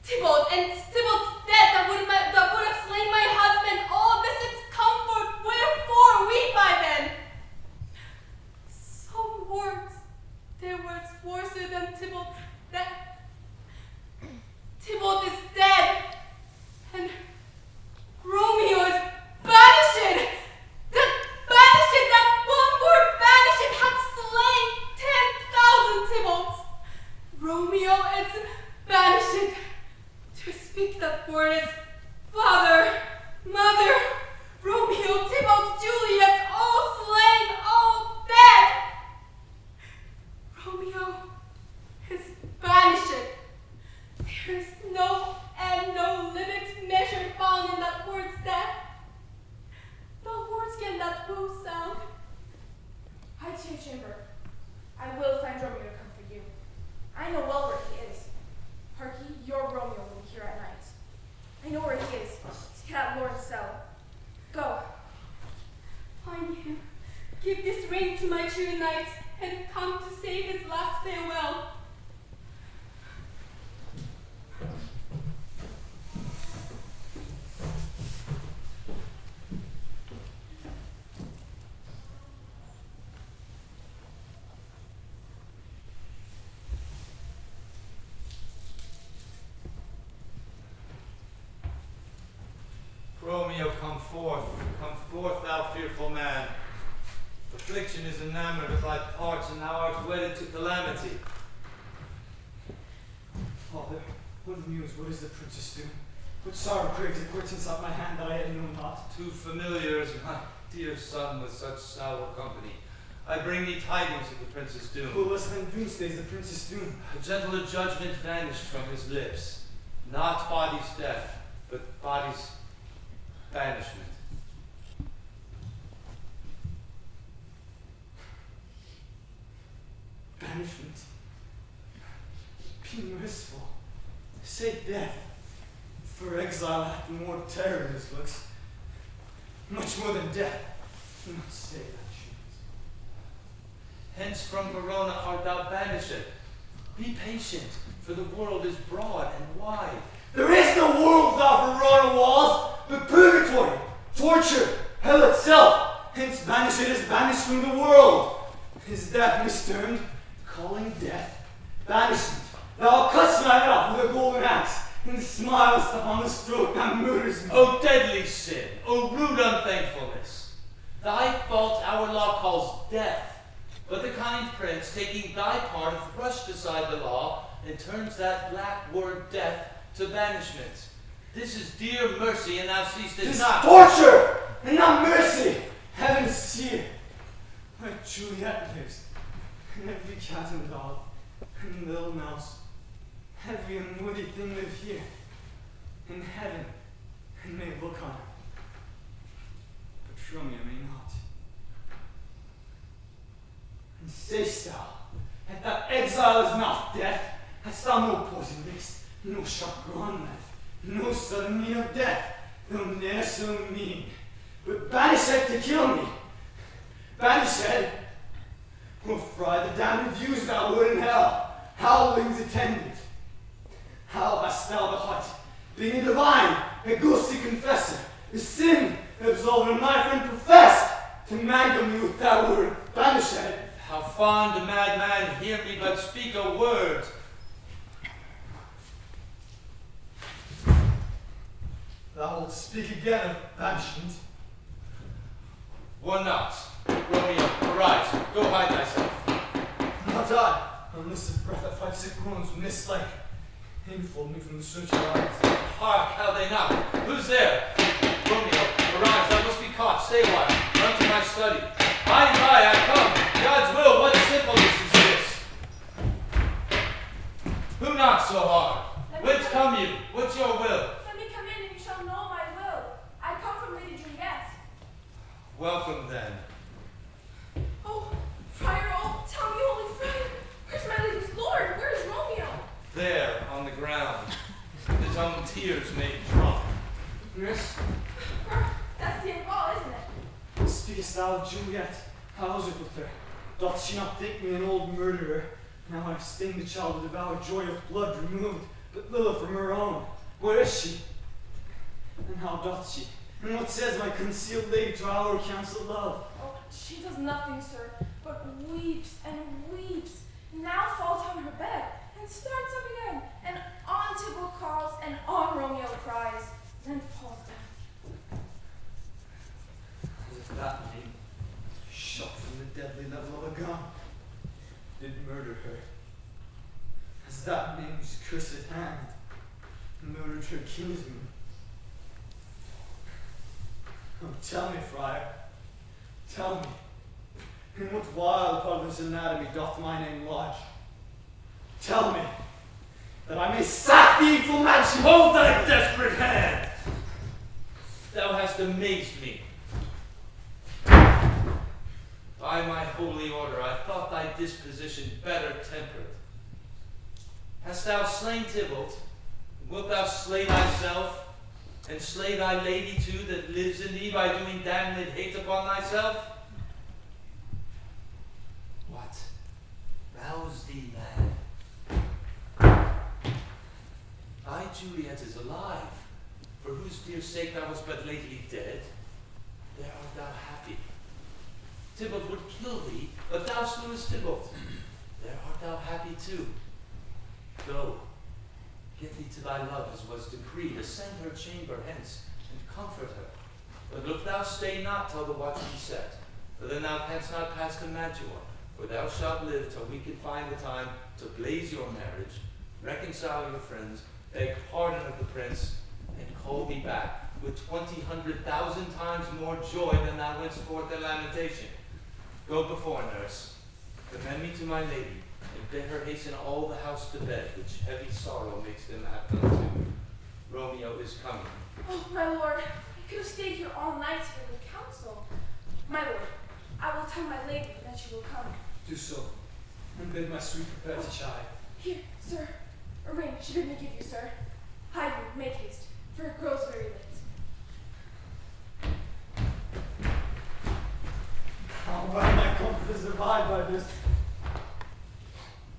Tybalt, and Tybalt's dead that would have slain my husband. Oh, this is comfort. Wherefore weep I then? Some words, their words worse than Tybalt's death. Tybalt is dead, and Romeo is banished. That one word banished had slain 10,000 Tybalts. Romeo is banished. To speak that word is father, mother, Romeo, Tybalt, Juliet, all slain, all dead. Romeo is banished. There is no end, no limit, measure found in that word's death. No words can that woe sound. Hie to your chamber. I will find Romeo to comfort you. I know well where he is. Harkee, your Romeo will be here at night. I know where he is. He's hid at Lord's cell. Go. Find him. Give this ring to my true knight, and come to say his last farewell. Romeo, come forth, thou fearful man. Affliction is enamored of thy parts, and thou art wedded to calamity. Father, what news? What is the princess doing? What sorrow craves importance at my hand that I yet know not? Too familiar is my dear son with such sour company. I bring thee tidings of the prince's doom. Who less than doomsday is the princess doom? A gentler judgment vanished from his lips. Not body's death, but body's banishment. For exile hath more terror in his looks, much more than death. Do not stay that shoes. Hence from Verona art thou banished. Be patient, for the world is broad and wide. There is no world without Verona walls, but purgatory, torture, hell itself. Hence banished is banished from the world. Is that mistermed? Calling death banishment. Thou cuts my head off with a golden axe, and smiles upon the stroke that murders me. O deadly sin, O rude unthankfulness! Thy fault our law calls death, but the kind prince, taking thy part, hath brushed aside the law, and turns that black word death to banishment. This is dear mercy, and thou seest it This not. torture, and not mercy. Heaven is here, where Juliet lives, and every cat and dog, and little mouse, every unworthy thing live here, in heaven, and may look on her. But Romeo may not. And say'st thou, that exile is not death? Hast thou no poison mixed, no sharp drawn knife, no sudden mean of death, though ne'er so mean, but banished to kill me? Banished, will fry the damned views thou wert in hell, howlings attendant. How hast thou the heart, being a divine, a ghostly confessor, the sin absolver my friend professed, to mangle me with that word, banished? How fond a madman, hear me but speak a word. Thou wilt speak again of banishment. One not. Romeo, arise, go hide thyself. Not I, unless a breath of five sick wounds, mist-like, enfold me from the searching eyes. Hark, how they knock. Who's there? Romeo, arise, thou must be caught. Stay a while. Run to my study. By and by, I come. God's will, what simpleness is this? Who knocks so hard? Whence come you? What's your will? Let me come in and you shall know my will. I come from Lady Juliet. Welcome then. Oh, Friar, oh, tell me, holy friar, where's my lady's lord? Where's Romeo? There, on the ground. His own tears made drunk. Nurse, That's the end of all, isn't it? speakest thou of Juliet? How is it with her? Doth she not think me an old murderer? Now I've stained the child with devour joy of blood removed, but little from her own. Where is she? And how doth she? And what says my concealed lady to our counsel love? Oh, she does nothing, sir, but weeps and weeps. Now falls on her bed and starts up again, and on Tybalt calls, and on Romeo cries, then falls down. As if that name, shot from the deadly level of a gun, did murder her. As that name's cursed hand murdered her kinsman. Oh, tell me, friar, tell me, in what wild part of this anatomy doth my name lodge? Tell me, that I may sack the evil mansion. Hold thy desperate hand! Thou hast amazed me. By my holy order, I thought thy disposition better tempered. Hast thou slain Tybalt? Wilt thou slay thyself? And slay thy lady too that lives in thee by doing damned hate upon thyself? What? Rouse thee, man. Thy Juliet is alive, for whose dear sake thou wast but lately dead. There art thou happy. Tybalt would kill thee, but thou slewest Tybalt. There art thou happy too. Go, get thee to thy love as was decreed, ascend her chamber hence, and comfort her. But look thou stay not till the watch be set, for then thou canst not pass to Mantua, for thou shalt live till we can find the time to blaze your marriage, reconcile your friends, beg pardon of the prince, and call thee back with 20,000 times more joy than thou wentst forth in lamentation. Go before, nurse, commend me to my lady, and bid her hasten all the house to bed, which heavy sorrow makes them apt unto. Romeo is coming. Oh, my lord, I could have stayed here all night to hear the counsel. My lord, I will tell my lady that you will come. Do so, and bid my sweet prepare to chide. Here, sir, a ring she bid me give you, sir. Hide you, make haste, for for it grows very late. How well my comforts abide by this.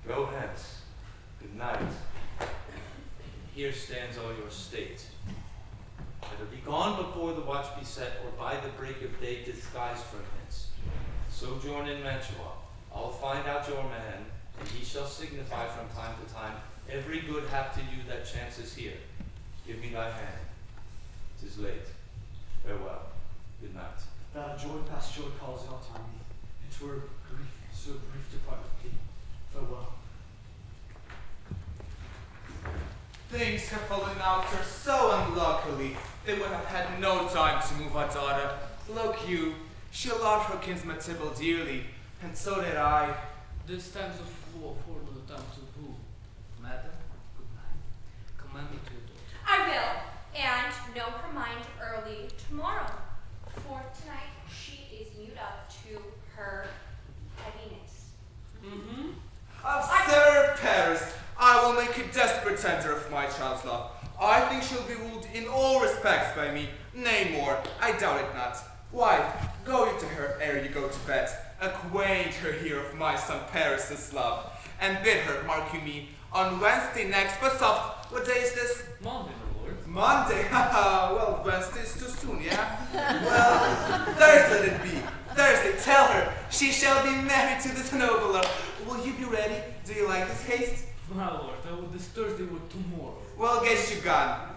Go hence. Good night. Here stands all your state. Either be gone before the watch be set, or by the break of day disguised from hence. Sojourn in Mantua. I'll find out your man, and he shall signify from time to time every good hap to you that chances here. Give me thy hand. 'Tis late. Farewell. Good night. That joy past joy calls out on me. It were grief, so brief to part with thee. Farewell. Things have fallen out, sir, so unluckily. They would have had no time to move our daughter. Look you, she loved her kinsman Tybalt dearly, and so did I. This times of war for the time to who? Madam, good night. Command me to your daughter. I will, and know her mind early tomorrow. For tonight she is mewed up to her heaviness. Mm-hmm. Sir Paris, I will make a desperate tender of my child's love. I think she'll be ruled in all respects by me, nay more, I doubt it not. Wife, go you to her ere you go to bed, acquaint her here of my son Paris's love, and bid her, mark you me, on Wednesday next, but soft, what day is this? Monday, my lord. Monday? Haha, well, Wednesday is too soon, yeah? Well, Thursday let it be. Thursday, tell her she shall be married to this nobler. Will you be ready? Do you like this haste? My lord, I will this Thursday with tomorrow. Well, guess you gone.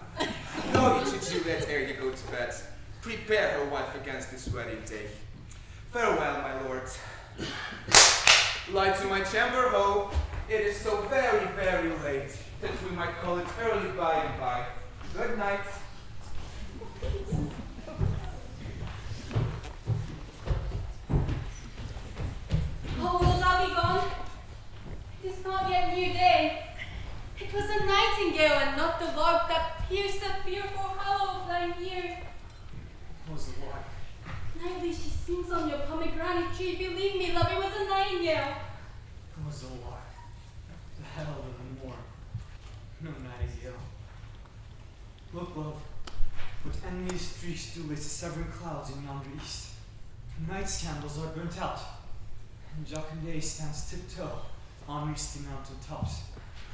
Go you to Juliet ere you go to bed. Prepare her wife against this wedding day. Farewell, my lord. Light to my chamber, ho. It is so very, very late that we might call it early by and by. Good night. Oh, wilt thou be gone? It is not yet new day. It was a nightingale and not the lark that pierced the fearful hollow of thine ear. Was the lark? Nightly she sings on your pomegranate tree. Believe me, love, it was a nightingale. Was the lark? The herald of the morn. No nightingale. Look, love, what envious streaks do lit the severing clouds in yonder east. Night's candles are burnt out, and Jocundé stands tiptoe on misty mountain tops.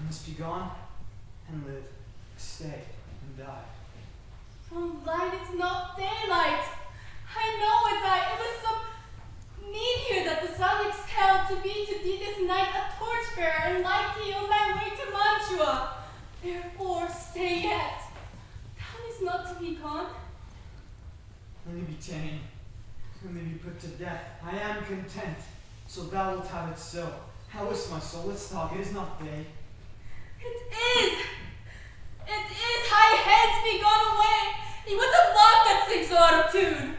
I must be gone and live, stay and die. Oh, light is not daylight. I know it, it was some need here that the sun exhaled to be to thee this night a torchbearer and light thee on thy way to Mantua. Therefore, stay yet. Thou is not to be gone. Only be tamed, only be put to death. I am content, so thou wilt have it so. How is my soul? Let's talk. It is not day. It is! It is! High heads be gone away! It was a lark that sings so out of tune!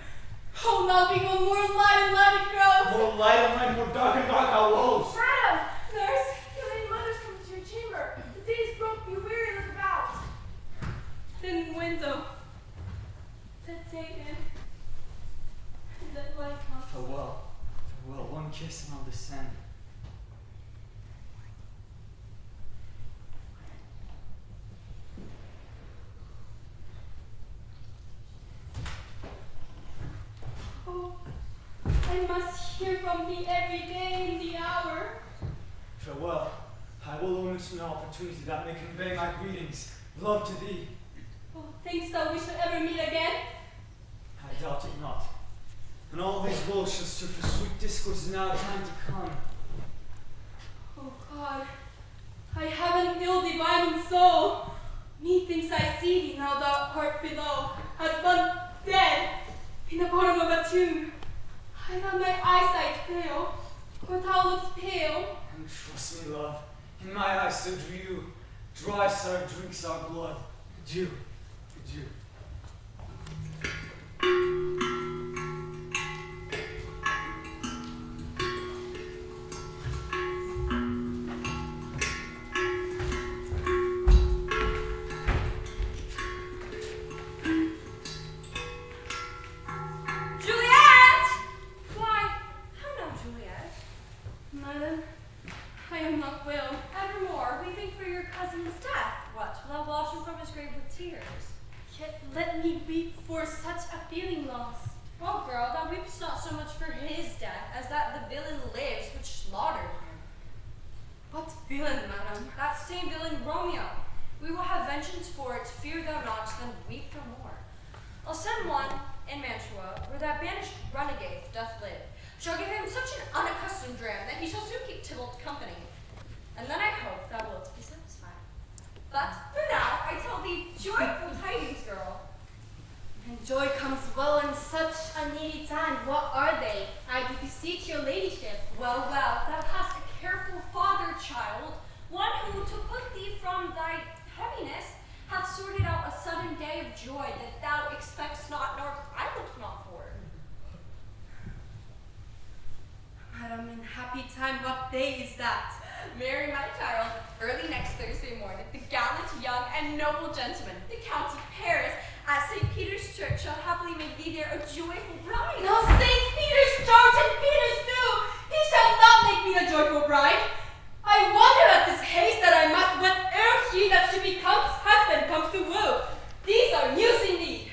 Oh, now be one more light and light it grows! More light and light, more dark and dark how woes! Madam! Nurse! Your lady mother's come to your chamber. The day is broke. Be weary, look about. Thin window. That taken. And that light comes. Farewell, farewell. One kiss and I'll descend. Oh, I must hear from thee every day in the hour. Farewell. I will omit an opportunity that may convey my greetings. Love to thee. Oh, thinkst thou we shall ever meet again? I doubt it not. And all these woes shall surface sweet discourse in our time to come. Oh God, I have an ill divining soul. Methinks I see thee now thou art below, as one dead in the bottom of a tomb. I let my eyesight fail, for thou lookst pale. And trust me, love, in my eyes so do you. Dry sorrow drinks our blood. Adieu, adieu. Juliet! Why, how now, Juliet? Madam, I am not well. Evermore, weeping for your cousin's death. What, will thou wash him from his grave with tears? Yet let me weep for such a feeling lost. Well, girl, thou weepest not so much for his death as that the villain lives which slaughtered him. What villain, madam? That same villain, Romeo. We will have vengeance for it, fear thou not, then weep no more. I'll send one in Mantua, where that banished renegade doth live. Shall give him such an unaccustomed dram that he shall soon keep Tybalt company. And then I hope thou wilt be satisfied. But for now, I tell thee joyful tidings, girl. And joy comes well in such a needy time. What are they? I do beseech your ladyship. Well, well, thou hast a careful father, child, one who, to put thee from thy heaviness, hath sorted out a sudden day of joy that thou expectst not, nor I looked not for. Madam, in happy time, what day is that? Mary, my child, early next Thursday morning, the gallant, young, and noble gentleman, the Count of Paris, at St. Peter's Church shall happily make thee there a joyful bride. No, St. Peter's Church and Peter's too! He shall not make me a joyful bride! I wonder at this haste that I must wed ere he that should become's husband comes to woo. These are news indeed.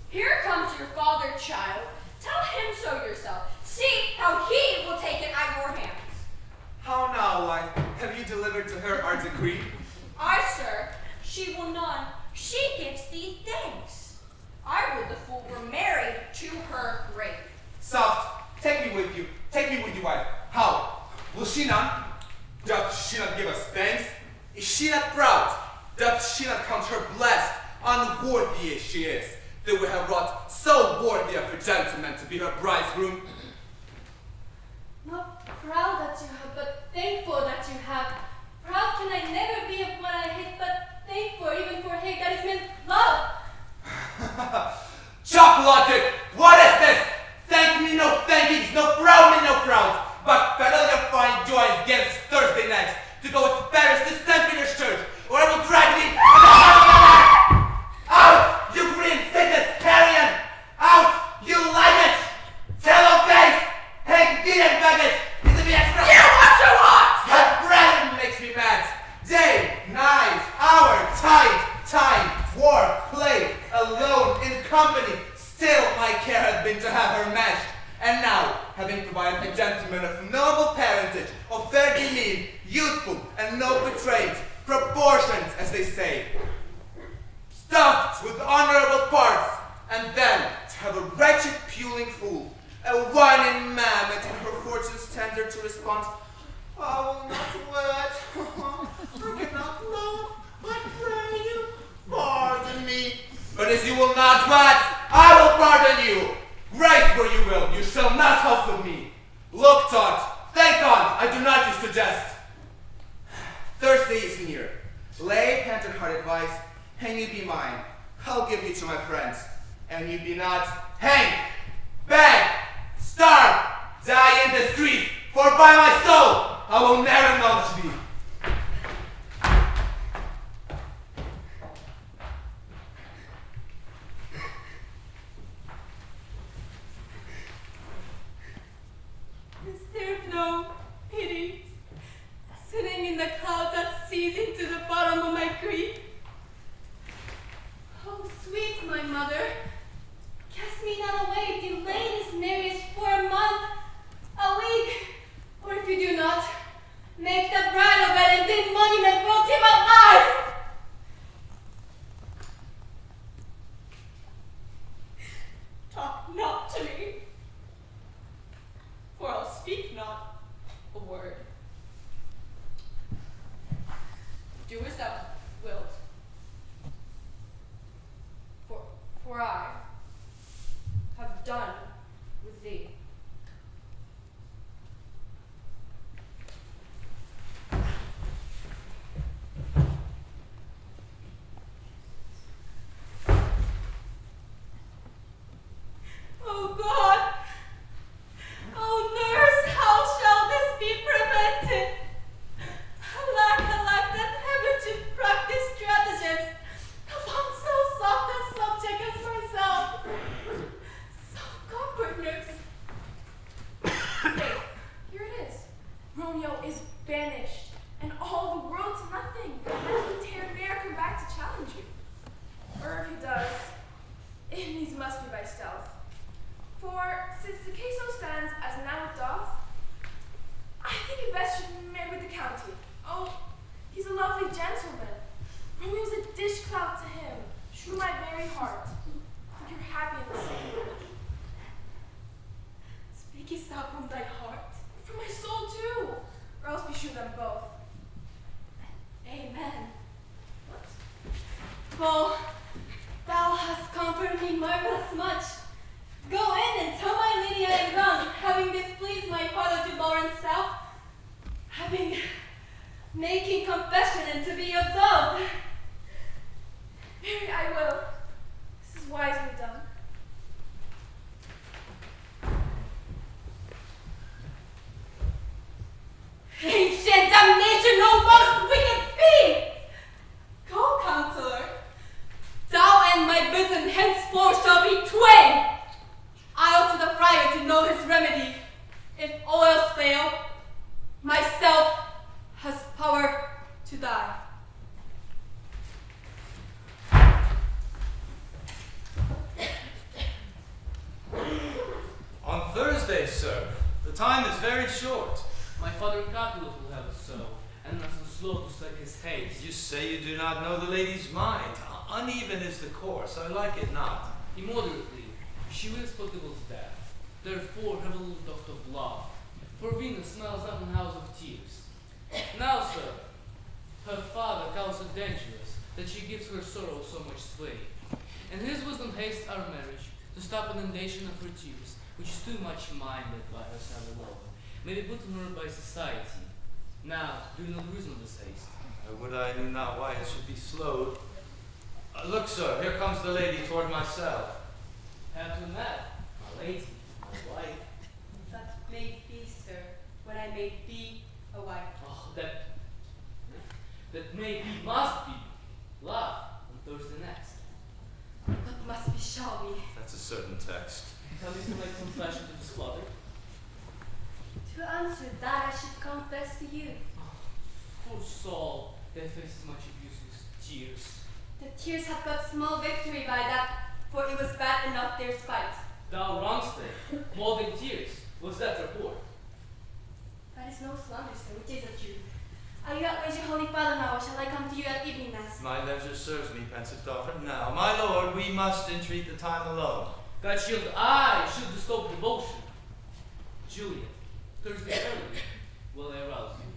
Here comes your father, child. Tell him so yourself. See how he will take it at your hands. How now, wife? Have you delivered to her our decree? I, sir, she will none. She gives thee thanks. I would the fool were married to her grave. Soft, take me with you. Take me with you, wife. How? Will she not? Doth she not give us thanks? Is she not proud? Doth she not count her blessed, unworthy as she is, that we have wrought so worthy of a gentleman to be her bridegroom? Not proud that you have, but thankful that you have. Proud can I never be of what I hate, but thankful even for hate that is meant love. Chocolate! What is this? Thank me no thankings, no proud me no prouds, but better your fine joys against Thursday next, to go with Paris to St. Peter's Church, or I will drag thee out, you green sickness carrion! Out, you legend! Tallow face! Hang feet and baggage! Is it the extra? You what you want! That bread makes me mad! Day, night, hour, time, work, play, alone, in company, still my care has been to have her matched. And now, having provided a gentleman of noble parentage, of fair demean, youthful and no betrayed, proportions, as they say, stuffed with honorable parts, and then to have a wretched puling fool, a whining mammoth in her fortune's tender to respond, I will not wed, I cannot love, I pray you, pardon me. But as you will not wed, I will pardon you. Write where you will, you shall not hustle me. Look, Todd, thank God, I do not use to jest. Thursday is near. Lay hand-to-heart advice, and you be mine. I'll give you to my friends, and you be not hang, beg, starve, die in the street, for by my soul, I will never acknowledge thee. Is there no pity? Sitting in the clouds that sees into the bottom of my grief. Oh, sweet my mother, cast me not away, delay this marriage for a month, a week, or if you do not, make the bridal bed and the monument will tip up lies. Talk not to me, for I'll speak not a word. Do as thou wilt, for I have done with thee. Oh God! Oh nurse, how shall this be prevented? Alack, that heaven should practice stratagems upon so soft a subject as myself. stealth. For since the case so stands as now it doth, I think it best should marry with the county. Oh, he's a lovely gentleman. Romeo's a dish clout to him. True my very heart. Think you're happy in the same. Speakest thou from thy heart? From my soul too, or else be sure them both. Amen. What? Oh, thou hast comforted me marvelous much. Go in and tell my lady I am gone, having displeased my father to Lawrence South, having making confession and to be absolved. Mary, I will. This is wisely done. Ancient damnation, O most wicked fiend! Go, counselor. Thou and my bosom henceforth shall be twain. I'll to the friar to know his remedy. If all else fail, myself has power to die. On Thursday, sir. The time is very short. My father Capulet will have it so, and not so slow to set his haste. You say you do not know the lady's mind. Uneven is the course. I like it not. Immoderately, she wills Potible's death. Therefore have a little thought of love, for Venus smiles not in house of tears. Now, sir, her father counts it dangerous that she gives her sorrow so much sway. And his wisdom hastes our marriage to stop inundation of her tears, which is too much minded by her sad love, may be put on her by society. Now, do not reason this haste. I would I knew not why it should be slowed. Look, sir, here comes the lady toward myself. Have to that, my lady, my wife. That may be, sir, when I may be a wife. Oh, that may be, must be. Love on Thursday next. What must be shall be. That's a certain text. Tell me to make confession to this father. To answer that, I should confess to you. Poor soul, their faces much abused with tears. The tears have got small victory by that, for it was bad enough their spite. Thou wrongst them, more than tears. Was that report? That is no slander, sir, which is a truth. Are you at leisure, Holy Father, now, or shall I come to you at evening mass? My leisure serves me, pensive daughter. Now, my lord, we must entreat the time alone. That shield I should bestow devotion. Juliet, Thursday early, will I arouse you.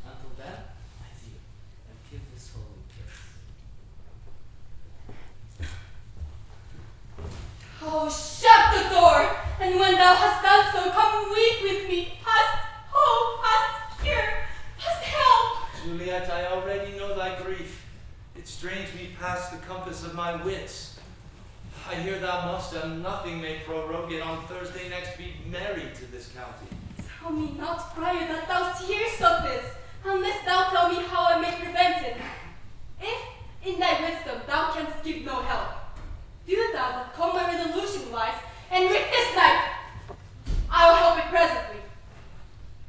Until then, adieu, and give this holy kiss. Oh, shut the door! And when thou hast done so, come weep with me. Hast hope, hast cure, hast help. Juliet, I already know thy grief. It strains me past the compass of my wits. I hear thou must, and nothing may prorogue it, on Thursday next be married to this county. Tell me not, friar, that thou hearest of this, unless thou tell me how I may prevent it. If, in thy wisdom, thou canst give no help, do thou but call my resolution wise, and with this night, I will help it presently.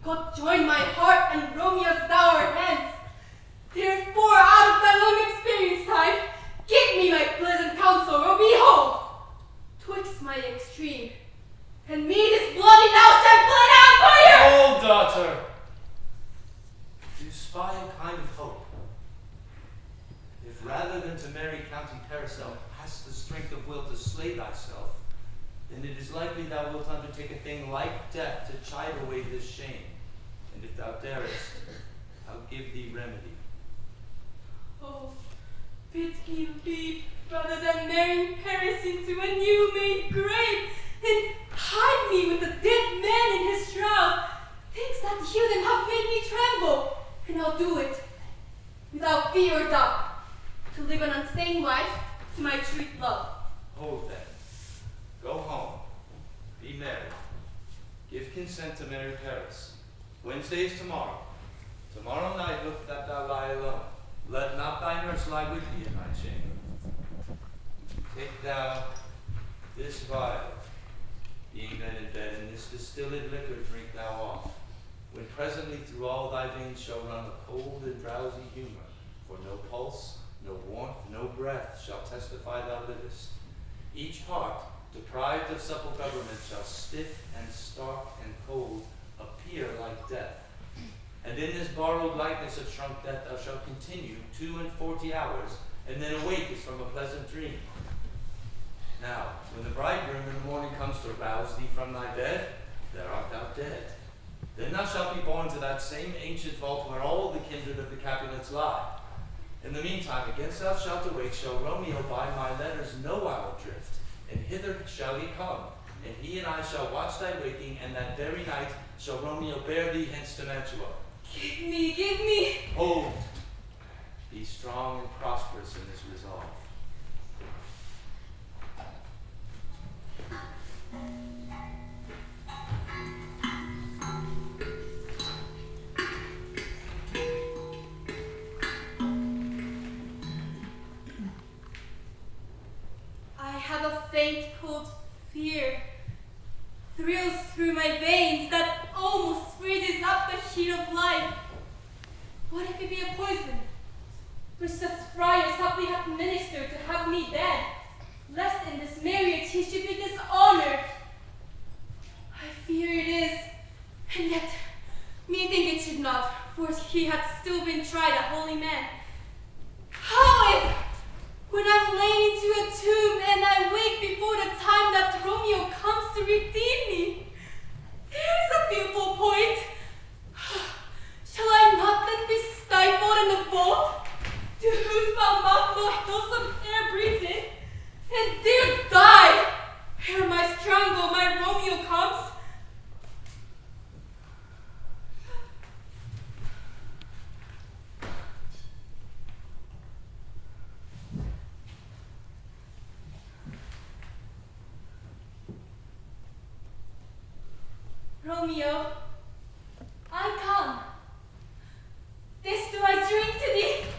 God join my heart and Romeo's dour hands. Therefore, out of thy long experience time, give me my pleasant counsel, or behold, twixt my extreme, and me this bloody now shall bled out for you! Oh, daughter! You spy a kind of hope. If rather than to marry County Paracel, hast the strength of will to slay thyself, then it is likely thou wilt undertake a thing like death to chide away this shame. And if thou darest, I'll give thee remedy. Oh, bid me leap rather than marrying Paris into a new made grave, and hide me with the dead man in his shroud. Things that hear them have made me tremble, and I'll do it without fear or doubt, to live an unstained wife to my true love. Hold then. Go home. Be married. Give consent to marry Paris. Wednesday is tomorrow. Tomorrow night look that thou lie alone. Let not thy nurse lie with thee in thy chamber. Take thou this vial, being then in bed, and this distilled liquor drink thou off, when presently through all thy veins shall run a cold and drowsy humor, for no pulse, no warmth, no breath shall testify thou livest. Each heart deprived of supple government, shall stiff and stark and cold appear like death. And in this borrowed likeness of shrunk death thou shalt continue 42 hours, and then awake as from a pleasant dream. Now, when the bridegroom in the morning comes to rouse thee from thy bed, there art thou dead. Then thou shalt be borne to that same ancient vault where all the kindred of the Capulets lie. In the meantime, against thou shalt awake, shall Romeo by my letters know our drift, and hither shall he come, and he and I shall watch thy waking, and that very night shall Romeo bear thee hence to Mantua. Give me. Hold. Be strong and prosperous in this resolve. I have a faint cold fear thrills through my veins that almost freezes up the heat of life. What if it be a poison, which the friar softly hath ministered to have me dead, lest in this marriage he should be dishonored? I fear it is, and yet methinks it should not, for he hath still been tried a holy man. How if, when I'm laid into a tomb and I wake before the time that Romeo comes to redeem me? Here's a beautiful point. Shall I not then be stifled in the vault, to whose foul mouth no wholesome air breathes in, and there die, ere my strangle my Romeo comes? Romeo, I come. This do I drink to thee.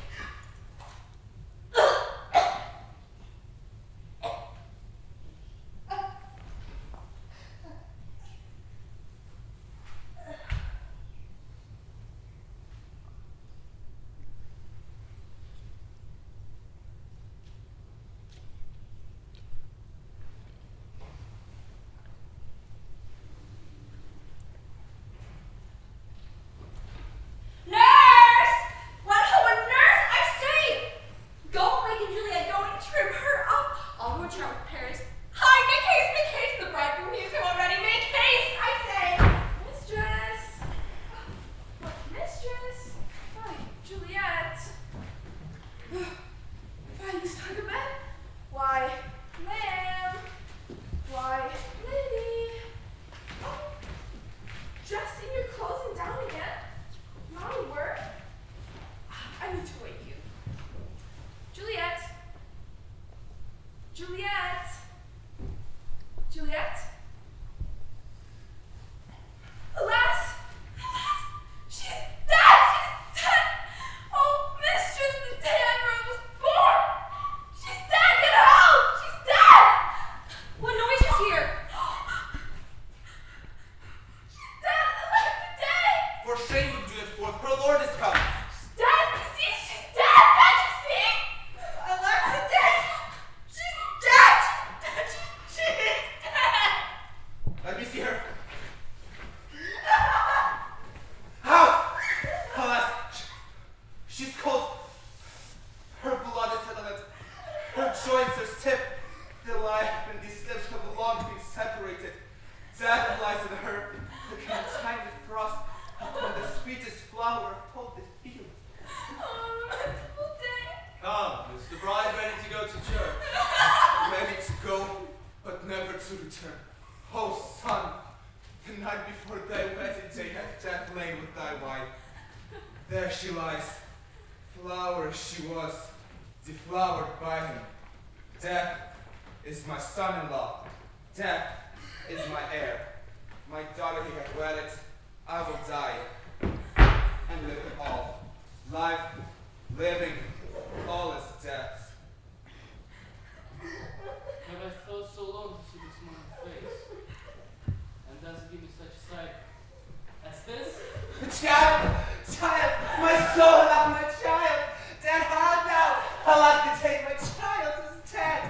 I'll have to take my child is dead.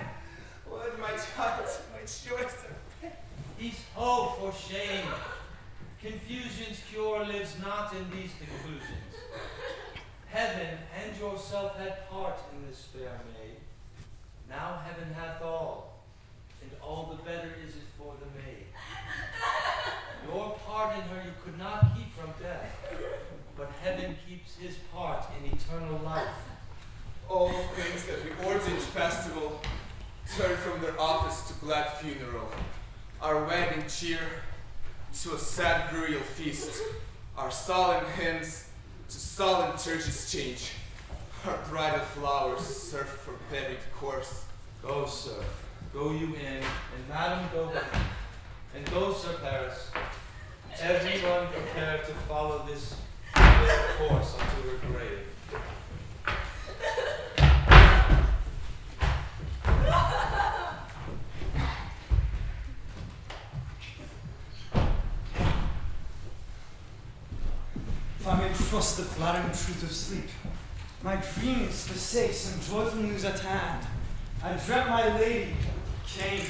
Would my child, my joy Oh, for shame! Confusion's cure lives not in these conclusions. Heaven and yourself had part in this fair maid. Now heaven hath all, and all the better is it for the maid. Your part in her you could not keep from death, but heaven keeps his part in eternal life. All things that we ordained festival turn from their office to glad funeral. Our wedding cheer to a sad burial feast. Our solemn hymns to solemn churches change. Our bridal flowers serve for buried corpse. Go, sir. Go you in, and madam go with. And go, Sir Paris. Everyone prepare to follow this fair course unto her grave. If I may trust the flattering truth of sleep, my dreams forsake some joyful news at hand. I dreamt my lady came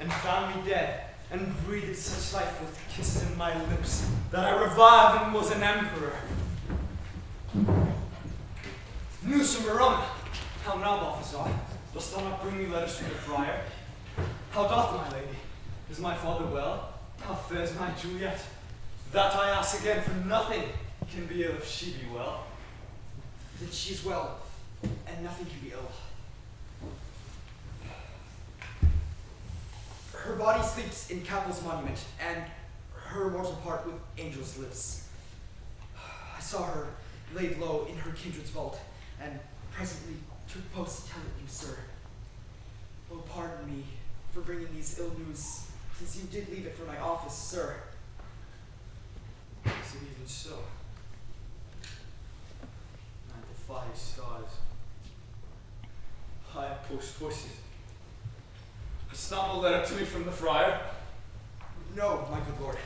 and found me dead, and breathed such life with kisses in my lips that I revived and was an emperor. News from Verona. How now, Balthazar? Dost thou not bring me letters from the friar? How doth my lady? Is my father well? How fares my Juliet? That I ask again, for nothing can be ill if she be well. That she is well, and nothing can be ill. Her body sleeps in Capel's monument, and her mortal part with angels lives. I saw her laid low in her kindred's vault, and presently took post to tell it you, sir. Oh, pardon me for bringing these ill news, since you did leave it for my office, sir. Is it even so? I defy stars. I post horses. Hast not a letter to me from the friar? No, my good lord.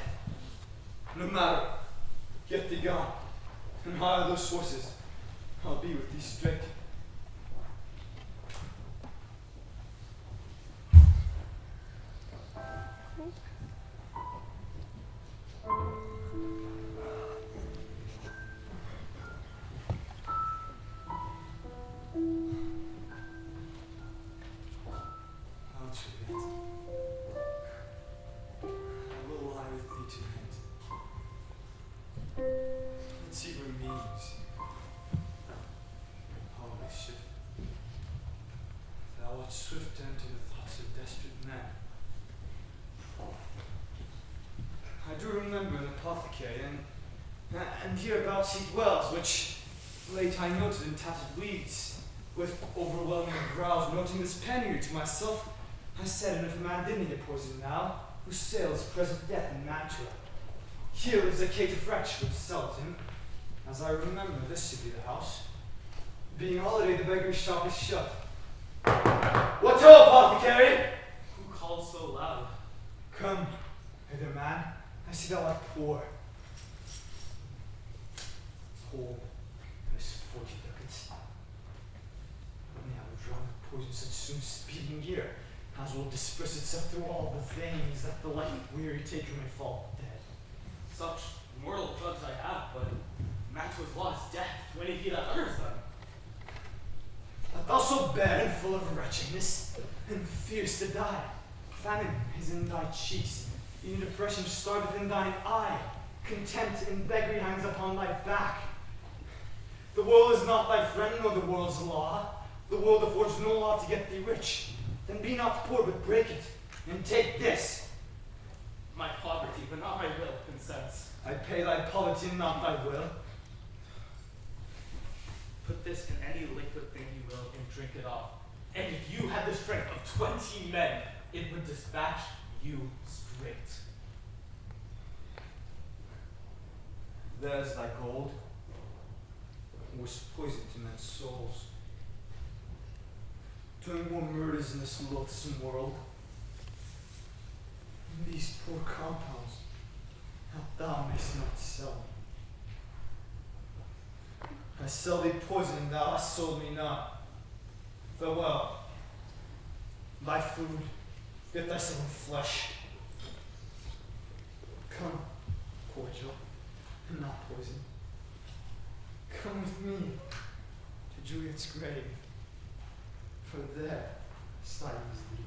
No matter. Get thee gone, and hire those horses. I'll be with thee straight. Swift to enter the thoughts of desperate men. I do remember an apothecary, and hereabouts he dwells, which late I noted in tattered weeds, with overwhelming brows, noting this penury to myself. I said, and if a man did need a poison now, who sails present death in Mantua? Here lives a caitiff wretch which sells him. As I remember, this should be the house. Being holiday, the beggary shop is shut. What ho, apothecary? Who calls so loud? Come, hither, man. I see thou art poor. Hold this 40 ducats. Now drawn with poison such soon speeding year, as will disperse itself through all the veins, that the light weary taker may fall dead. Such mortal drugs I have, but Mantua's law is death to any he that utters them. Art thou so bad and full of wretchedness, and fearest to die? Famine is in thy cheeks, even depression starveth in thine eye, contempt and beggary hangs upon thy back. The world is not thy friend, nor the world's law. The world affords no law to get thee rich. Then be not poor, but break it, and take this. My poverty, but not my will, consents. I pay thy poverty, not thy will. Put this in any liquid thing you will, and drink it off. And if you had the strength of 20 men, it would dispatch you straight. There's thy gold. Was poison to men's souls. Doing more murders in this loathsome world. In these poor compounds, that thou mayst not sell. I sell thee poison, and thou hast sold me not. Farewell. Thy food, get thyself in flesh. Come, cordial, and not poison. Come with me to Juliet's grave, for there Sighs thee.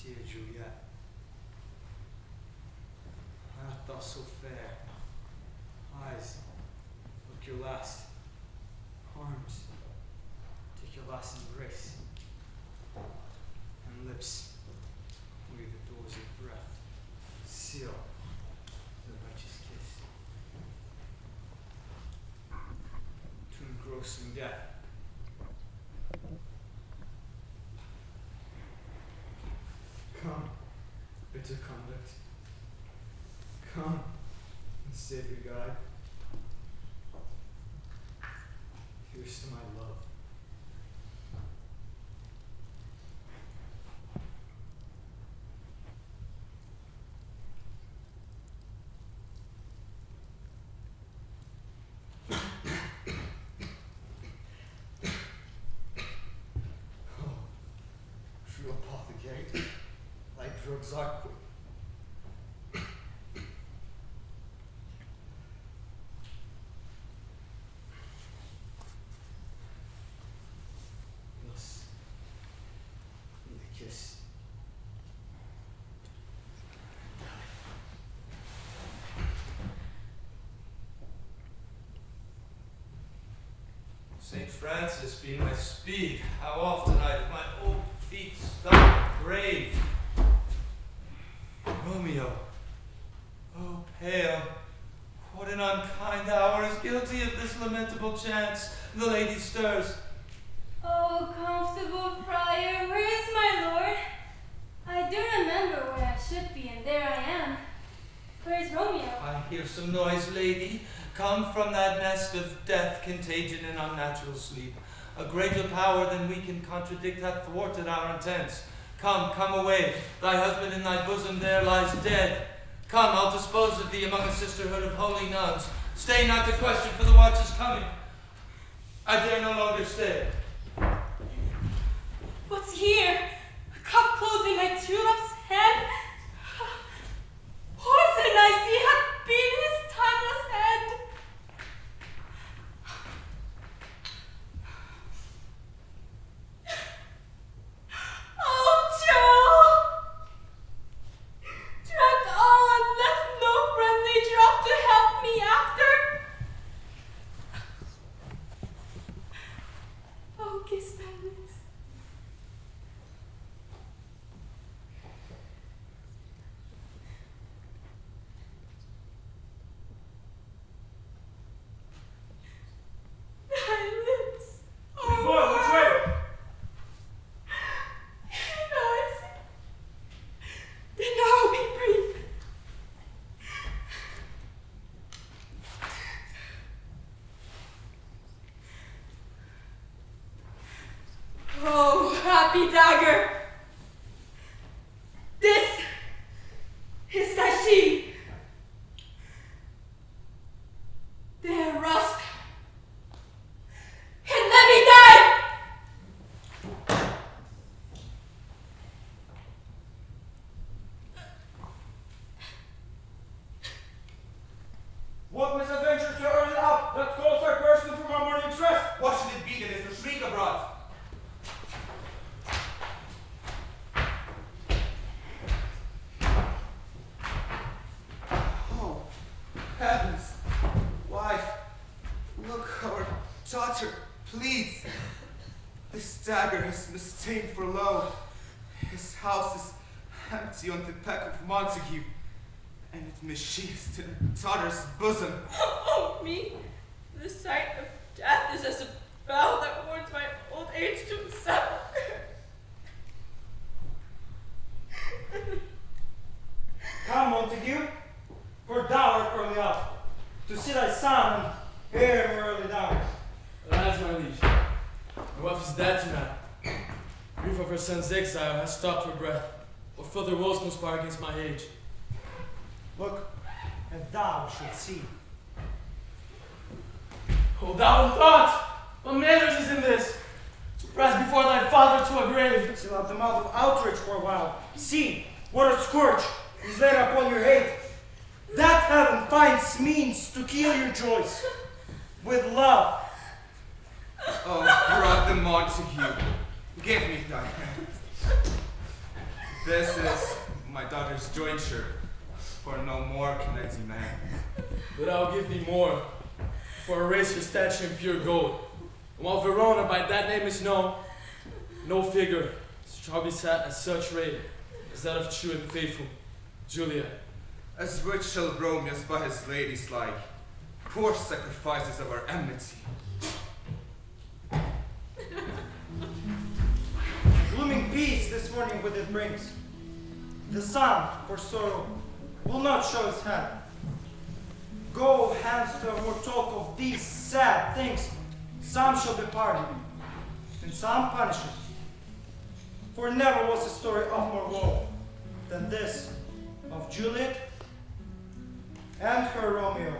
Dear Juliet, art thou so fair? Eyes, look your last. Arms, take your last embrace. And lips, weave the doors of breath. Seal the righteous kiss. To engrossing death. Come, bitter conduct. Come and save your guide. Here's to my love. Oh, true apothecary. Thy drugs are quick. Thus, in the kiss. St. Francis be my speed, how often I with my old feet stomp grave. Romeo, oh pale, what an unkind hour is guilty of this lamentable chance. The lady stirs. Oh, comfortable friar, where is my lord? I do remember where I should be, and there I am. Where is Romeo? I hear some noise, lady, come from that nest of death, contagion, and unnatural sleep. A greater power than we can contradict hath thwarted our intents. Come, come away. Thy husband in thy bosom there lies dead. Come, I'll dispose of thee among a sisterhood of holy nuns. Stay not to question, for the watch is coming. I dare no longer stay. What's here? A cup closing my tulip's hand? Poison I see hath been his timeless end. Oh, Joe! Dragged on, left no friendly drop to help me after. Oh, kiss thy lips. Thy lips. Oh, Boy, which way? Nice. Then now be brief. Oh, happy dagger! This is thy sheath. There rust, and let me die! What misadventure to early up that calls our person from our morning's rest? What should it be that is the shriek abroad? Oh, heavens! Wife, look, our daughter, please. This dagger is mistaken for low. His house is empty on the peck of Montague, and it missheaths in her daughter's bosom. Oh, me! The sight of death is as a bell that warns my old age to settle. Come, Montague, for thou art early up, to see thy son and bear him early down. Alas, my liege. My wife is dead tonight. Grief of her son's exile has stopped her breath. What further woes conspire against my age? Look, and thou shalt see. O thou thought! What manners is in this? To press before thy father to a grave. Seal up the mouth of outrage for a while. See, what a scourge is laid upon your head. That heaven finds means to kill your joys with love. Oh, brother Montague, give me thy hand. This is my daughter's jointure, for no more can I demand. But I'll give thee more, for a race your statue in pure gold. And while Verona by that name is known, no figure shall be set at such rate as that of true and faithful Juliet. As rich shall Romeo by his ladies lie, poor sacrifices of our enmity. Blooming peace this morning with it brings. The sun, for sorrow, will not show his hand. Go hence to more talk of these sad things. Some shall be pardoned, and some punished. For never was a story of more woe than this of Juliet and her Romeo.